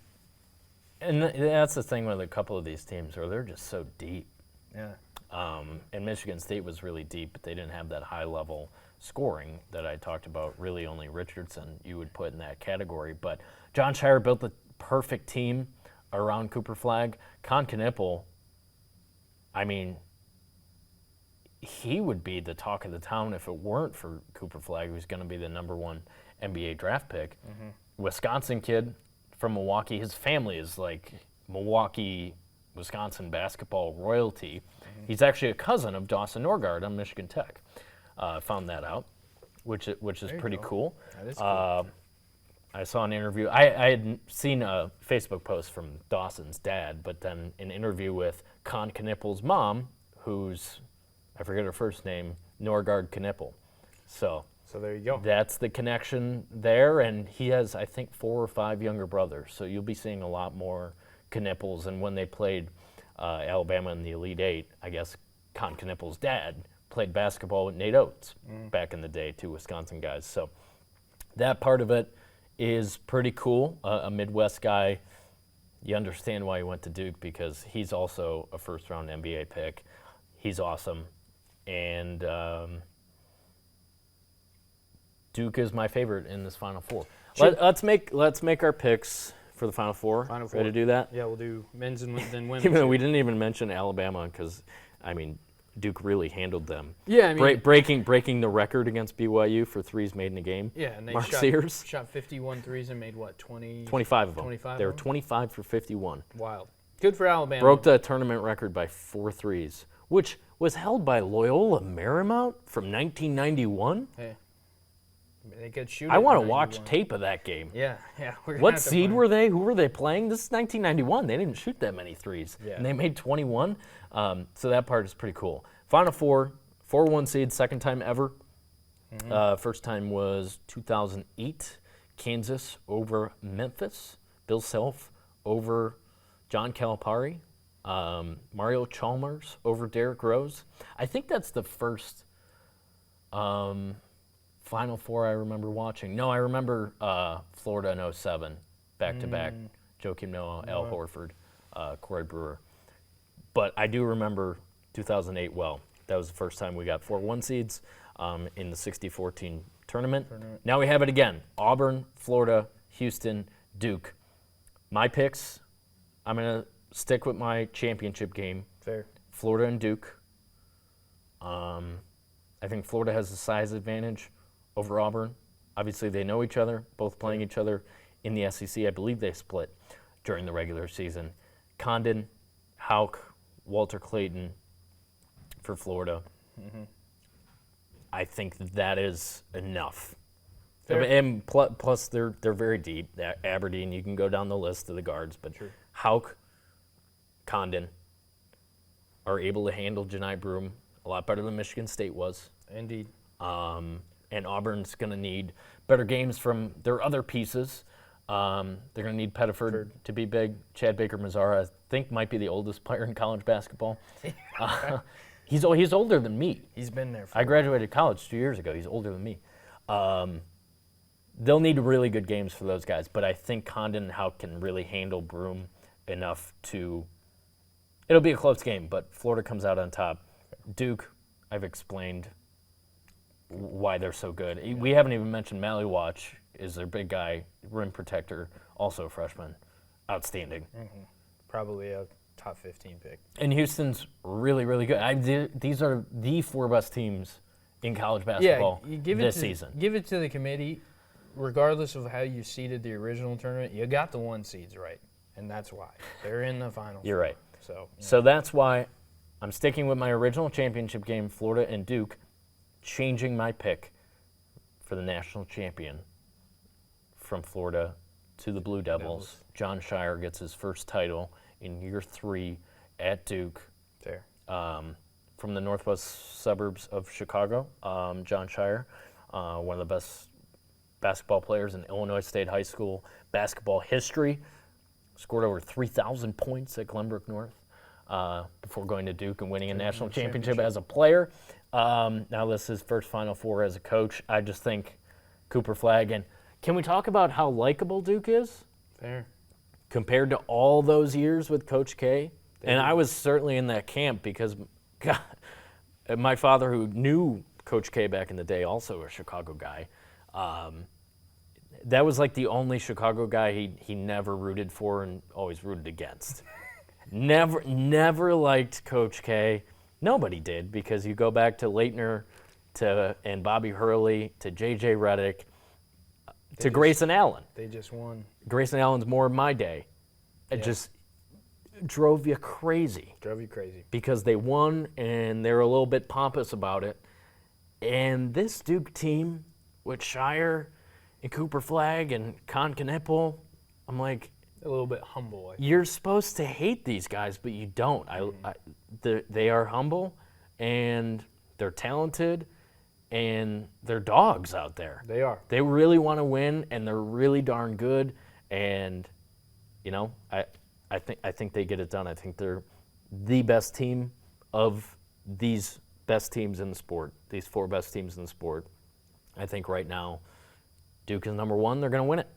And that's the thing with a couple of these teams where they're just so deep. Yeah. And Michigan State was really deep, but they didn't have that high-level scoring that I talked about. Really only Richardson you would put in that category. But John Shire built the perfect team around Cooper Flagg. Con Knippel, he would be the talk of the town if it weren't for Cooper Flagg, who's going to be the #1 NBA draft pick. Wisconsin kid from Milwaukee. His family is like Milwaukee, Wisconsin basketball royalty. He's actually a cousin of Dawson Norgard on Michigan Tech. Found that out, which is pretty cool. That is cool. I saw an interview. I had seen a Facebook post from Dawson's dad, but then an interview with Con Knippel's mom, who's, I forget her first name, Norgard Knipple. So there you go. that's the connection there, and he has, I think, 4 or 5 younger brothers. So you'll be seeing a lot more Knipples. And when they played Alabama in the Elite Eight, I guess Con Knipple's dad played basketball with Nate Oates back in the day, 2 Wisconsin guys. So that part of it is pretty cool. A Midwest guy, you understand why he went to Duke, because he's also a first-round NBA pick. He's awesome. And Duke is my favorite in this Final Four. Sure. Let's make our picks for the Final Four. Final Four. Ready to do that? Yeah, we'll do men's and then women's. Even though we didn't even mention Alabama, because, I mean, Duke really handled them. Yeah, I mean, breaking the record against BYU for threes made in a game. yeah, and they Mark Sears shot 51 threes and made what, 20? 25 of them. 25 They were of them? 25 for 51. Wild. Good for Alabama. Broke the tournament record by 4 threes, which was held by Loyola Marymount from 1991. Hey, they could shoot. I it want to in watch 91. tape of that game. Yeah. We're gonna What have to seed find- were they? Who were they playing? This is 1991. They didn't shoot that many threes. Yeah. And they made 21. So that part is pretty cool. Final Four, 4-1 seed, second time ever. First time was 2008. Kansas over Memphis. Bill Self over John Calipari. Mario Chalmers over Derrick Rose. I think that's the first Final Four I remember watching. No, I remember Florida in 07, back-to-back. Joakim Noah, Al Horford, Corey Brewer. But I do remember 2008 well. That was the first time we got 4-1 seeds in the 60-14 tournament. Now we have it again. Auburn, Florida, Houston, Duke. My picks, I'm going to stick with my championship game. Fair. Florida and Duke. I think Florida has the size advantage over Auburn. Obviously, they know each other, both playing each other in the SEC. I believe they split during the regular season. Condon, Houck, Walter Clayton for Florida. I think that is enough. Fair. And plus, they're very deep. Aberdeen, you can go down the list of the guards, but Sure. Houck, Condon are able to handle Janai Broom a lot better than Michigan State was. Indeed. And Auburn's going to need better games from their other pieces. They're going to need Pettiford to be big. Chad Baker-Mazara, I think, might be the oldest player in college basketball. He's older than me. He's been there for I graduated college 2 years ago. He's older than me. They'll need really good games for those guys, but I think Condon and Houck can really handle Broom enough to – it'll be a close game, but Florida comes out on top. Duke, I've explained why they're so good. We haven't even mentioned Mallywatch is their big guy, rim protector, also a freshman. Outstanding. probably a top 15 pick. And Houston's really, really good. These are the 4 best teams in college basketball this season. Give it to the committee. Regardless of how you seeded the original tournament, you got the 1 seeds right, and that's why. They're in the final. You're right. So, So that's why I'm sticking with my original championship game, Florida and Duke, changing my pick for the national champion from Florida to the Blue Devils. John Shire gets his first title in year 3 at Duke. fair. From the northwest suburbs of Chicago, John Shire, one of the best basketball players in Illinois State High School basketball history, scored over 3,000 points at Glenbrook North before going to Duke and winning a national championship as a player. Now this is his first Final Four as a coach. I just think Cooper Flagg. And can we talk about how likable Duke is Fair. compared to all those years with Coach K? And I was certainly in that camp because God, my father, who knew Coach K back in the day, also a Chicago guy, that was like the only Chicago guy he never rooted for and always rooted against. Never liked Coach K. Nobody did, because you go back to Leitner and Bobby Hurley to J.J. Redick to Grayson Allen. They just won. Grayson Allen's more of my day. It just drove you crazy Drove you crazy. because they won and they were a little bit pompous about it. And this Duke team with Shire and Cooper Flagg and Con Knippel, I'm like, A little bit humble. You're supposed to hate these guys, but you don't. They are humble, and they're talented, and they're dogs out there. They are. They really want to win, and they're really darn good. And I think they get it done. I think they're the best team of these best teams in the sport. These 4 best teams in the sport. I think right now, Duke is number 1. They're going to win it.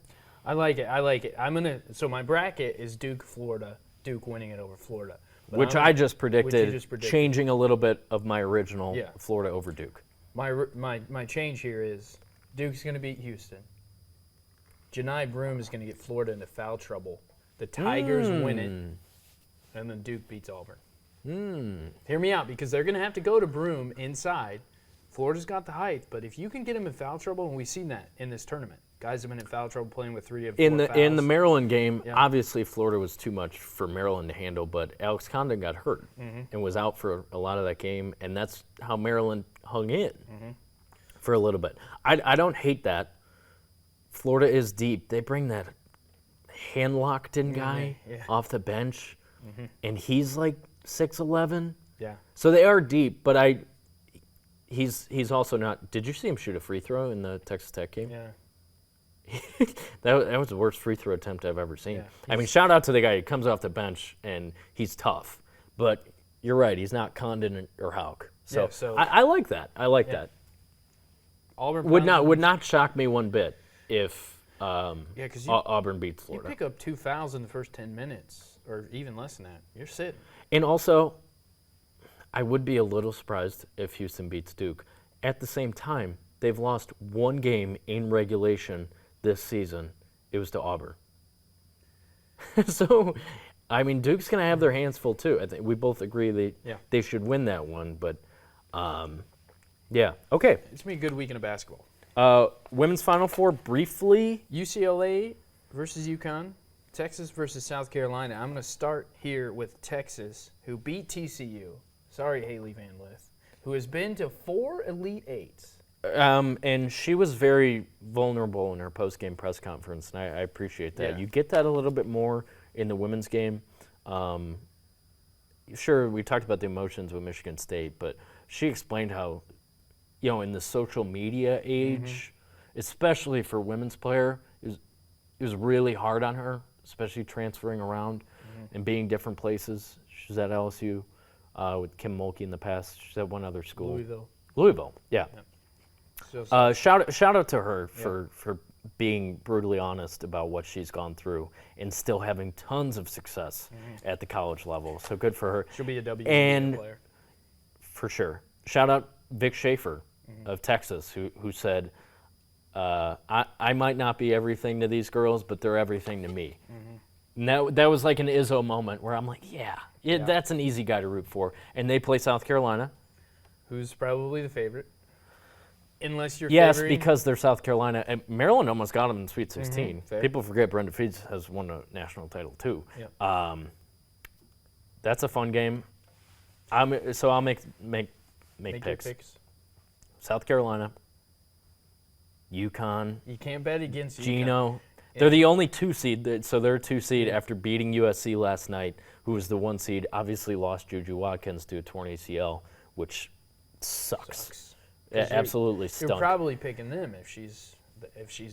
I like it. So my bracket is Duke, Florida. Duke winning it over Florida. But Which I just predicted, just predicted. Changing a little bit of my original Florida over Duke. My change here is Duke's going to beat Houston. Janai Broome is going to get Florida into foul trouble. The Tigers win it, and then Duke beats Auburn. Hear me out, because they're going to have to go to Broome inside. Florida's got the height, but if you can get them in foul trouble, and we've seen that in this tournament. Guys have been in foul trouble playing with 3 of 4 fouls. In the Maryland game, obviously Florida was too much for Maryland to handle, but Alex Condon got hurt and was out for a lot of that game, and that's how Maryland hung in for a little bit. I don't hate that. Florida is deep. They bring that hand-locked-in guy off the bench, and he's like 6'11". Yeah. So they are deep, but he's also not. Did you see him shoot a free throw in the Texas Tech game? Yeah. That was the worst free throw attempt I've ever seen. Yeah, I mean, shout out to the guy who comes off the bench and he's tough. But you're right, he's not Condon or Houck. So, I like that. I like that. Auburn would not shock me one bit if because Auburn beats Florida. You pick up 2 fouls in the first 10 minutes, or even less than that. You're sitting. And also, I would be a little surprised if Houston beats Duke. At the same time, they've lost 1 game in regulation this season. It was to Auburn. So, I mean, Duke's going to have their hands full too. I think we both agree they should win that one. But, okay. It's going to be a good weekend of basketball. Women's Final Four, briefly. UCLA versus UConn. Texas versus South Carolina. I'm going to start here with Texas, who beat TCU. Sorry, Haley Van Lith, who has been to 4 Elite Eights. And she was very vulnerable in her post-game press conference, and I appreciate that. Yeah. You get that a little bit more in the women's game. Sure, we talked about the emotions with Michigan State, but she explained how, in the social media age, especially for women's player, it was really hard on her, especially transferring around and being different places. She was at LSU with Kim Mulkey in the past. She's at one other school. Louisville, yeah. Shout out to her for being brutally honest about what she's gone through and still having tons of success at the college level. So good for her. She'll be a WNBA player. For sure. Shout out Vic Schaefer of Texas, who said, I might not be everything to these girls, but they're everything to me. And that was like an Izzo moment where I'm like, that's an easy guy to root for. And they play South Carolina. Who's probably the favorite. Unless you're Yes, because they're South Carolina. And Maryland almost got them in Sweet 16. People forget Brenda Feeds has won a national title, too. Yep. That's a fun game. So I'll make picks. South Carolina, UConn. You can't bet against Gino. They're the only 2 seed, so they're a 2 seed after beating USC last night, who was the 1 seed. Obviously lost Juju Watkins to a torn ACL, which sucks. Absolutely stunk. You're probably picking them if she's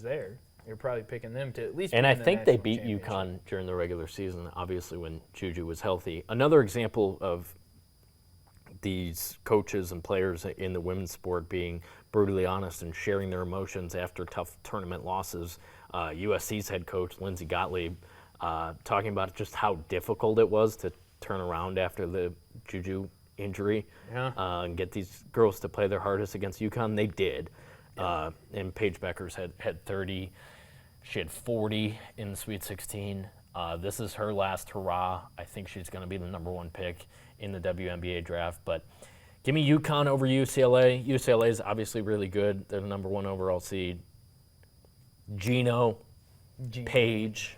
there. You're probably picking them to at least. And I think they beat UConn during the regular season, obviously when Juju was healthy. Another example of these coaches and players in the women's sport being brutally honest and sharing their emotions after tough tournament losses. USC's head coach, Lindsey Gottlieb, talking about just how difficult it was to turn around after the Juju injury and get these girls to play their hardest against UConn. They did. And Paige Beckers had 30. She had 40 in the Sweet 16. This is her last hurrah. I think she's going to be the number 1 pick in the WNBA draft. But give me UConn over UCLA. UCLA is obviously really good. They're the number 1 overall seed. Gino. Paige.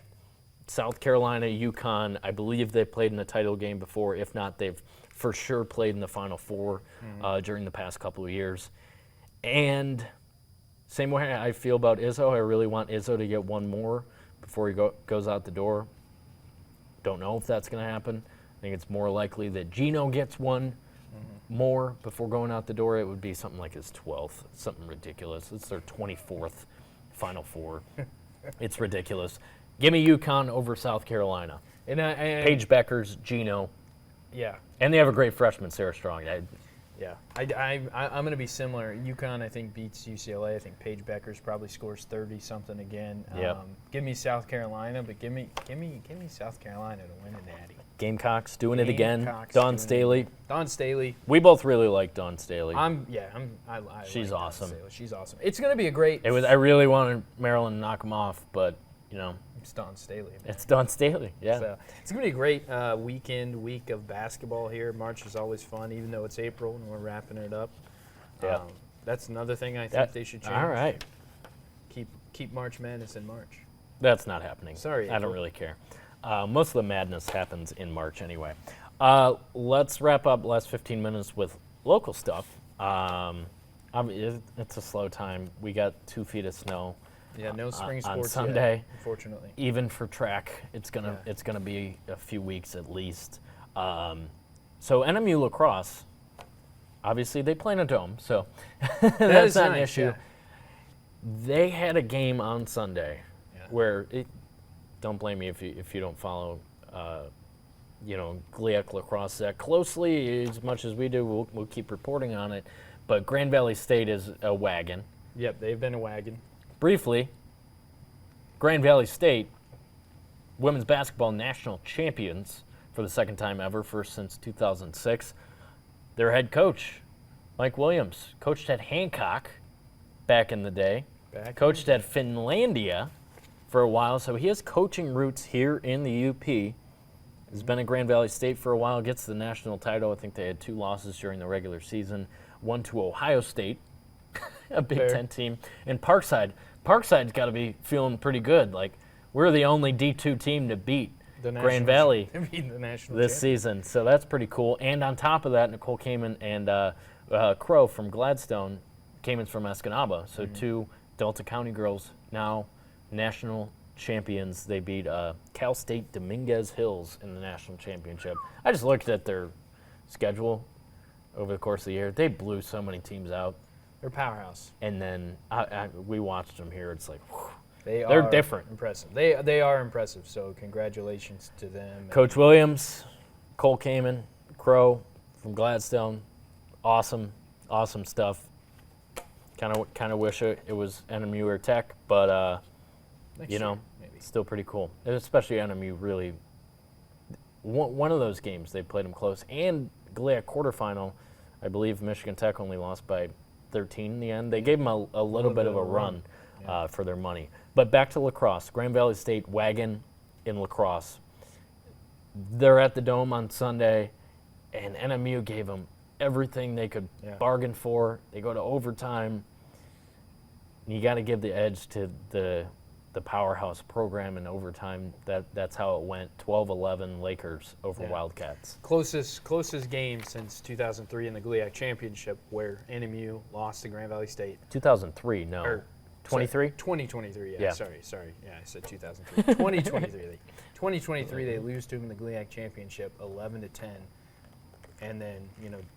South Carolina, UConn. I believe they played in the title game before. If not, they've for sure played in the Final Four during the past couple of years. And same way I feel about Izzo. I really want Izzo to get 1 more before he goes out the door. Don't know if that's going to happen. I think it's more likely that Gino gets one more before going out the door. It would be something like his 12th, something ridiculous. It's their 24th Final Four. It's ridiculous. Give me UConn over South Carolina. And Paige Beckers, Gino. Yeah. And they have a great freshman, Sarah Strong. Yeah, I'm going to be similar. UConn, I think, beats UCLA. I think Paige Beckers probably scores 30-something again. Yep. Give me South Carolina, but give me South Carolina to win a natty. Gamecocks doing it again. Gamecocks Dawn doing Staley. Dawn Staley. We both really like Dawn Staley. I She's like awesome. Dawn Staley. She's awesome. It's going to be a great. I really wanted Maryland to knock them off, but It's Dawn Staley. Man. it's Dawn Staley. Yeah. So it's going to be a great week of basketball here. March is always fun, even though it's April and we're wrapping it up. Yeah. That's another thing I think they should change. All right. Keep March Madness in March. That's not happening. Sorry, I don't April. really care. Most of the madness happens in March anyway. Let's wrap up the last 15 minutes with local stuff. It's a slow time. We got 2 feet of snow. Yeah, no spring on sports Sunday. yet, unfortunately. Even for track, it's gonna be a few weeks at least. So NMU lacrosse, obviously they play in a dome, so that's not an issue. Yeah. They had a game on Sunday Yeah. where don't blame me if you don't follow GLIAC lacrosse that closely as much as we do. We'll keep reporting on it. But Grand Valley State is a wagon. Yep, they've been a wagon. Briefly, Grand Valley State, women's basketball national champions for the second time ever, first since 2006. Their head coach, Mike Williams, coached at Hancock back in the day, coached at Finlandia for a while, so he has coaching roots here in the UP. Has been at Grand Valley State for a while, gets the national title. I think they had 2 losses during the regular season, one to Ohio State, a Big Ten team, and Parkside. Parkside's got to be feeling pretty good. Like, we're the only D2 team to beat Grand Valley this season, so that's pretty cool. And on top of that, Nicole Kamen and Crow from Gladstone, Kamen's from Escanaba, so 2 Delta County girls now national champions. They beat Cal State Dominguez Hills in the national championship. I just looked at their schedule over the course of the year. They blew so many teams out. They're a powerhouse. And then we watched them here. It's like, whew, they're different. Impressive. They are impressive, so congratulations to them. Coach Williams, Cole Kamen, Crow from Gladstone, awesome stuff. Kind of wish it was NMU or Tech, but Next year, maybe. Still pretty cool. Especially NMU really. One of those games they played them close, and GLIAC quarterfinal. I believe Michigan Tech only lost by 13 in the end. They gave them a little bit of a run for their money. But back to lacrosse. Grand Valley State wagon in lacrosse. They're at the Dome on Sunday, and NMU gave them everything they could bargain for. They go to overtime. You got to give the edge to the powerhouse program in overtime. That's how it went. 12-11 Lakers over Wildcats. Closest game since 2003 in the GLIAC championship, where NMU lost to Grand Valley State. 2003, no. Or 23? 2023, Yeah. Sorry. Yeah, I said 2003. 2023, they lose to them in the GLIAC championship, 11-10. And then,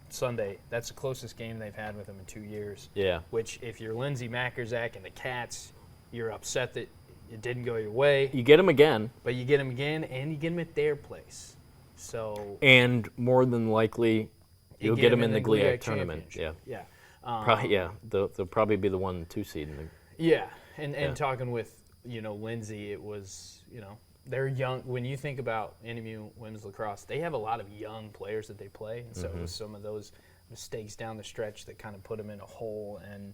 Sunday, that's the closest game they've had with them in 2 years. Yeah. Which, if you're Lindsey Mackerzak and the Cats, you're upset that it didn't go your way. You get them again. But you get them again, and you get them at their place. So. And more than likely, you'll get them in the GLIAC tournament. Yeah. Yeah. They'll probably be the 1-2 seed. And talking with, Lindsay, it was, they're young. When you think about NMU women's lacrosse, they have a lot of young players that they play. And so it was some of those mistakes down the stretch that kind of put them in a hole. And,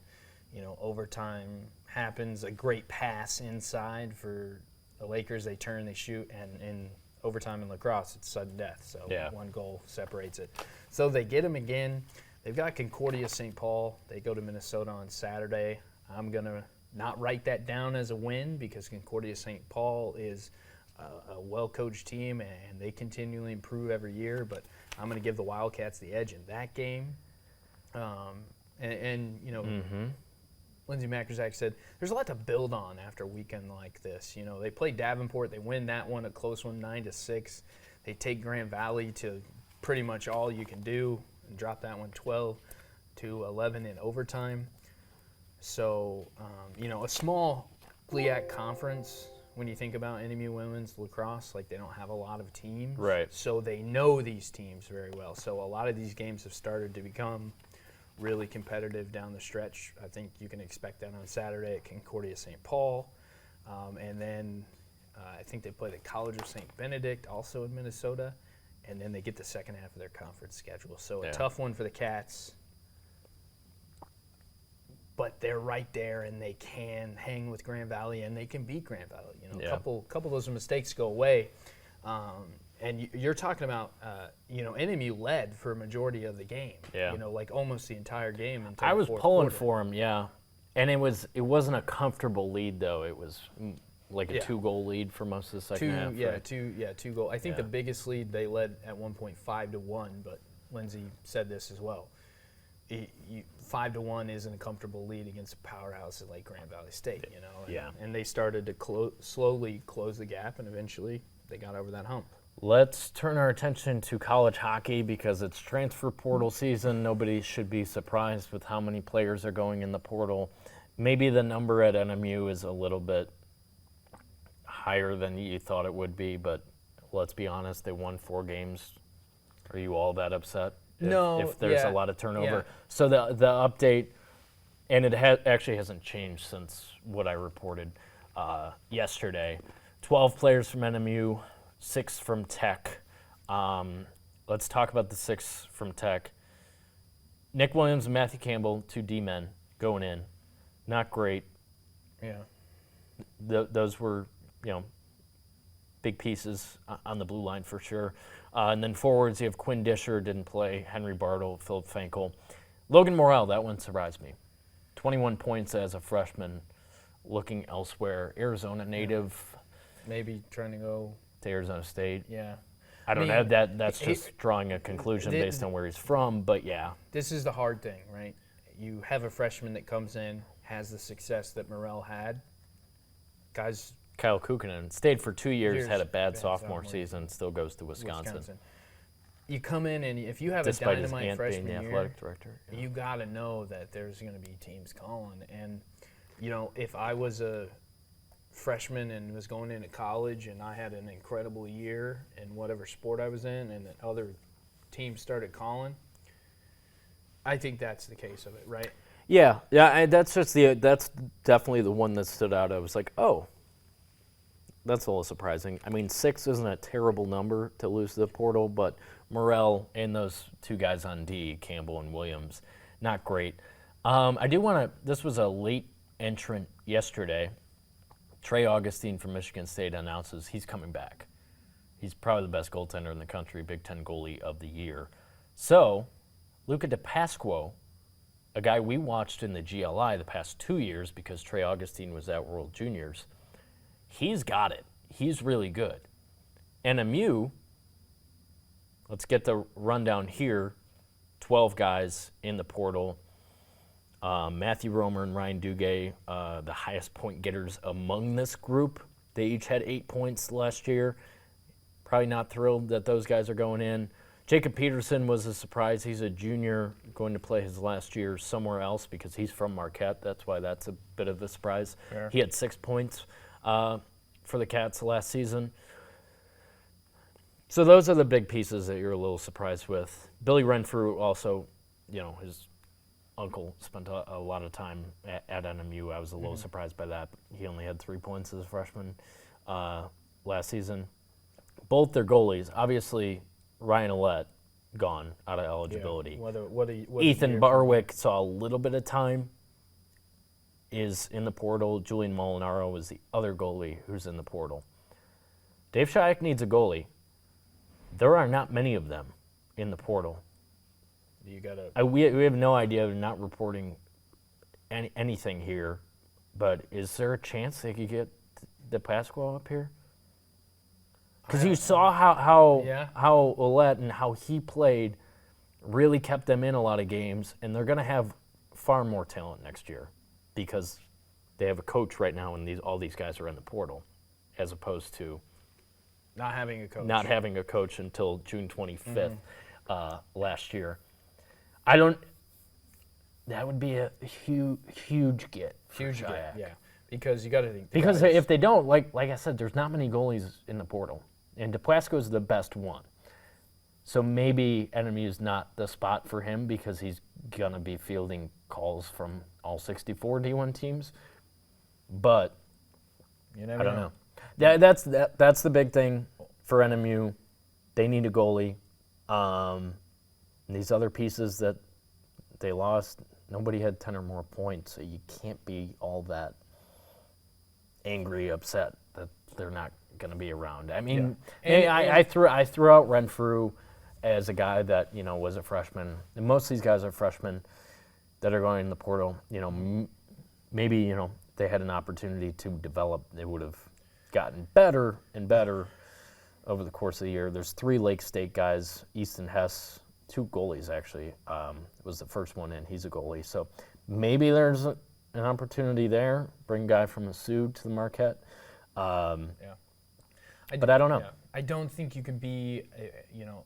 overtime happens. A great pass inside for the Lakers. They turn, they shoot, and in overtime in lacrosse, it's sudden death. So 1 goal separates it. So they get them again. They've got Concordia St. Paul. They go to Minnesota on Saturday. I'm going to not write that down as a win because Concordia St. Paul is a well-coached team, and they continually improve every year. But I'm going to give the Wildcats the edge in that game. Lindsey Macrazak said, there's a lot to build on after a weekend like this. You know, they play Davenport. They win that one, a close one, 9-6. They take Grand Valley to pretty much all you can do and drop that one 12-11 in overtime. So, you know, a small GLIAC conference, when you think about NMU women's lacrosse, like they don't have a lot of teams. Right. So they know these teams very well. So a lot of these games have started to become really competitive down the stretch. I think you can expect that on Saturday at Concordia St. Paul. And then I think they play the College of St. Benedict, also in Minnesota. And then they get the second half of their conference schedule. So a tough one for the Cats. But they're right there, and they can hang with Grand Valley, and they can beat Grand Valley. You know, a couple of those mistakes go away. And you're talking about, you know, NMU led for a majority of the game. Yeah. You know, like almost the entire game. Until I was the fourth pulling quarter. for him, yeah. And it wasn't a comfortable lead, though. It was like a 2-goal lead for most of the second half. Right? Two goal. I think the biggest lead they led at one point 5-1, but Lindsay said this as well. 5-1 isn't a comfortable lead against a powerhouse like Grand Valley State, you know. And they started to slowly close the gap, and eventually they got over that hump. Let's turn our attention to college hockey because it's transfer portal season. Nobody should be surprised with how many players are going in the portal. Maybe the number at NMU is a little bit higher than you thought it would be, but let's be honest, they won 4 games. Are you all that upset? If there's a lot of turnover. Yeah. So the update, and it actually hasn't changed since what I reported yesterday. 12 players from NMU, 6 from Tech. Let's talk about the 6 from Tech. Nick Williams and Matthew Campbell, 2 D-men going in. Not great. Yeah. Those were, you know, big pieces on the blue line for sure. And then forwards, you have Quinn Disher, didn't play, Henry Bartle, Philip Fankel. Logan Morrell, that one surprised me. 21 points as a freshman, looking elsewhere. Arizona native. Maybe trying to go to Arizona State. Yeah. I don't know. That's just drawing a conclusion based on where he's from, but yeah. This is the hard thing, right? You have a freshman that comes in, has the success that Morrell had. Guys. Kyle Kukkonen stayed for 2 years, had a bad sophomore season, still goes to Wisconsin. You come in, and if you have Despite a dynamite his aunt freshman being the year, athletic director, you got to know that there's going to be teams calling. And, you know, if I was a freshman and was going into college and I had an incredible year in whatever sport I was in and other teams started calling, I think that's the case of it, right? Yeah. That's definitely the one that stood out. I was like, oh. That's a little surprising. I mean, 6 isn't a terrible number to lose to the portal, but Morrell and those 2 guys on D, Campbell and Williams, not great. I do want to – this was a late entrant yesterday. Trey Augustine from Michigan State announces he's coming back. He's probably the best goaltender in the country, Big Ten goalie of the year. So, Luca DePasquo, a guy we watched in the GLI the past 2 years because Trey Augustine was at World Juniors, he's got it. He's really good. NMU, let's get the rundown here. 12 guys in the portal. Matthew Romer and Ryan Duguay, the highest point getters among this group. They each had 8 points last year. Probably not thrilled that those guys are going in. Jacob Peterson was a surprise. He's a junior going to play his last year somewhere else because he's from Marquette. That's why that's a bit of a surprise. Fair. He had 6 points for the Cats last season. So those are the big pieces that you're a little surprised with. Billy Renfrew also, you know, his uncle spent a lot of time at NMU. I was a little surprised by that. He only had 3 points as a freshman last season. Both their goalies, obviously Ryan Ouellette, gone out of eligibility. Yeah. Ethan Barwick saw a little bit of time, is in the portal. Julian Molinaro is the other goalie who's in the portal. Dave Shayak needs a goalie. There are not many of them in the portal. We have no idea. We're not reporting anything here, but is there a chance they could get DePasquo up here? Because you saw how Ouellette and how he played really kept them in a lot of games, and they're going to have far more talent next year. because they have a coach right now, and all these guys are in the portal, as opposed to not having a coach. Not having a coach until June 25th last year. That would be a huge get. Huge get, yeah. Because you got to think. Because if they don't, like I said, there's not many goalies in the portal, and DePlasco's the best one. So maybe NMU is not the spot for him because he's gonna be fielding calls from all 64 D1 teams. But you never I don't know. Yeah, that's the big thing for NMU. They need a goalie. These other pieces that they lost, nobody had 10 or more points, so you can't be all that angry, upset that they're not going to be around. I mean, I threw out Renfrew as a guy that was a freshman. And most of these guys are freshmen that are going in the portal. Maybe they had an opportunity to develop. They would have gotten better and better over the course of the year. There's 3 Lake State guys, Easton Hess, 2 goalies actually. Was the first one in. He's a goalie. So maybe there's an opportunity there. Bring a guy from the Sioux to the Marquette. But I don't know. Yeah. I don't think you can be,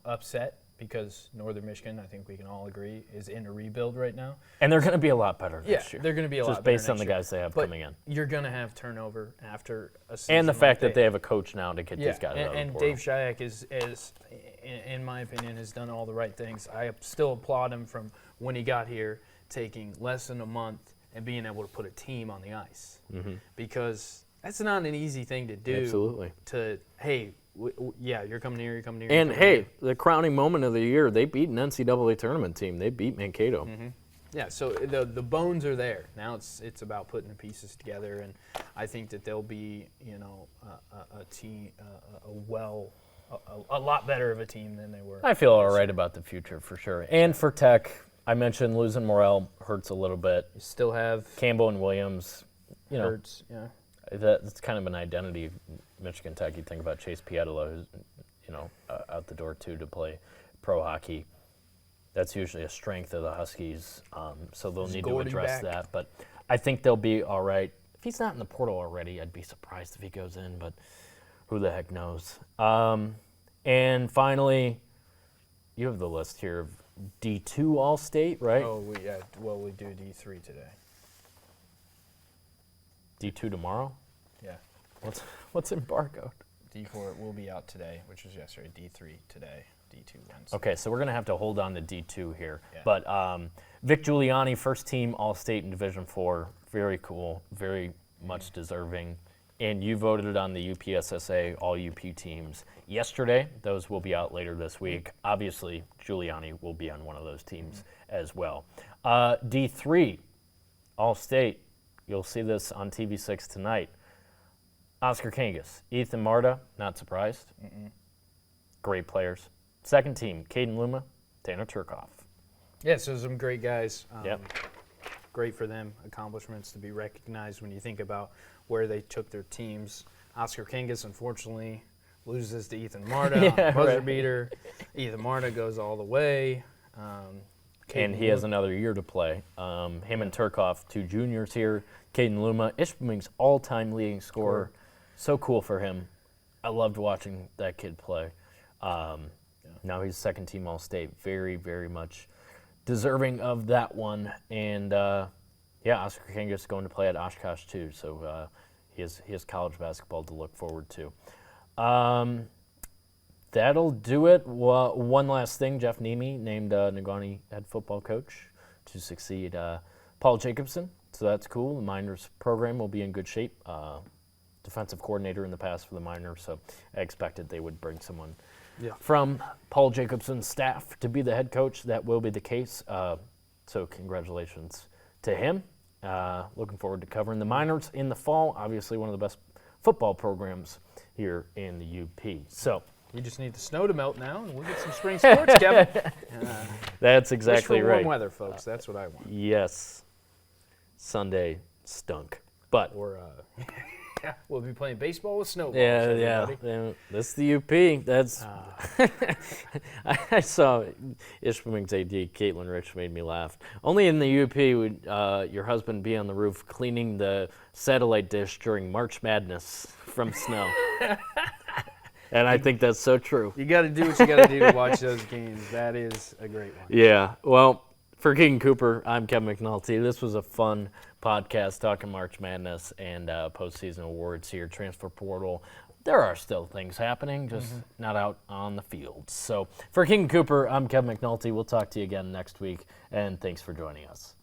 upset because Northern Michigan, I think we can all agree, is in a rebuild right now. And they're going to be a lot better this year. They're going to be a lot just better based on the guys they have coming in. You're going to have turnover after a season. And the fact that they have a coach now to get these guys out of the and portal. Dave Shayak is, in my opinion, has done all the right things. I still applaud him from when he got here, taking less than a month and being able to put a team on the ice. Mm-hmm. Because that's not an easy thing to do. Absolutely. You're coming here, you're coming here. And hey, the crowning moment of the year, they beat an NCAA tournament team. They beat Mankato. Mm-hmm. Yeah, so the bones are there. Now it's about putting the pieces together, and I think that they'll be a team, a lot better of a team than they were. I feel all right about the future for sure. And for Tech, I mentioned losing Morrell hurts a little bit. You still have Campbell and Williams. hurts. Yeah. That's kind of an identity of Michigan Tech. You think about Chase Pietola, who's out the door too to play pro hockey. That's usually a strength of the Huskies, so they'll need to address that. But I think they'll be all right. If he's not in the portal already, I'd be surprised if he goes in, but who the heck knows. And finally, you have the list here of D2 All-State, right? Oh, we do D3 today. D2 tomorrow? Yeah. What's embargoed? D4 will be out today, which was yesterday. D3 today. D2 Wednesday. Okay, so we're going to have to hold on to D2 here. Yeah. But Vic Giuliani, first team All-State in Division IV. Very cool, very much deserving. And you voted on the UPSSA All-UP teams yesterday. Those will be out later this week. Obviously, Giuliani will be on one of those teams as well. D3 All-State. You'll see this on TV6 tonight. Oscar Kangas, Ethan Marta, not surprised. Great players. Second team, Caden Luma, Tanner Turkoff. Yeah, so some great guys. Yep. Great for them, accomplishments to be recognized when you think about where they took their teams. Oscar Kangas, unfortunately, loses to Ethan Marta, buzzer beater. Ethan Marta goes all the way. And he has another year to play. Him and Turkoff, 2 juniors here. Caden Luma, Ishpeming's all-time leading scorer. So cool for him. I loved watching that kid play. Now he's second team All-State. Very, very much deserving of that one. And, Oscar Kangas is going to play at Oshkosh, too. So he has college basketball to look forward to. That'll do it. One last thing, Jeff Nemi named Negaunee head football coach to succeed Paul Jacobson. So that's cool. The Miners program will be in good shape. Defensive coordinator in the past for the Miners, so I expected they would bring someone from Paul Jacobson's staff to be the head coach. That will be the case. So congratulations to him. Looking forward to covering the Miners in the fall. Obviously one of the best football programs here in the UP. So you just need the snow to melt now, and we'll get some spring sports, Kevin. That's exactly for right. Warm weather, folks. That's what I want. Yes. Sunday stunk, but Yeah, we'll be playing baseball with snowballs. Yeah. That's the UP. That's. I saw Ishpeming's AD, Caitlin Rich, made me laugh. Only in the UP would your husband be on the roof cleaning the satellite dish during March Madness from snow. And I think that's so true. You got to do what you got to do to watch those games. That is a great one. Yeah. Well, for Keegan Cooper, I'm Kevin McNulty. This was a fun podcast talking March Madness and postseason awards here, transfer portal. There are still things happening, just not out on the field. So for Keegan Cooper, I'm Kevin McNulty. We'll talk to you again next week, and thanks for joining us.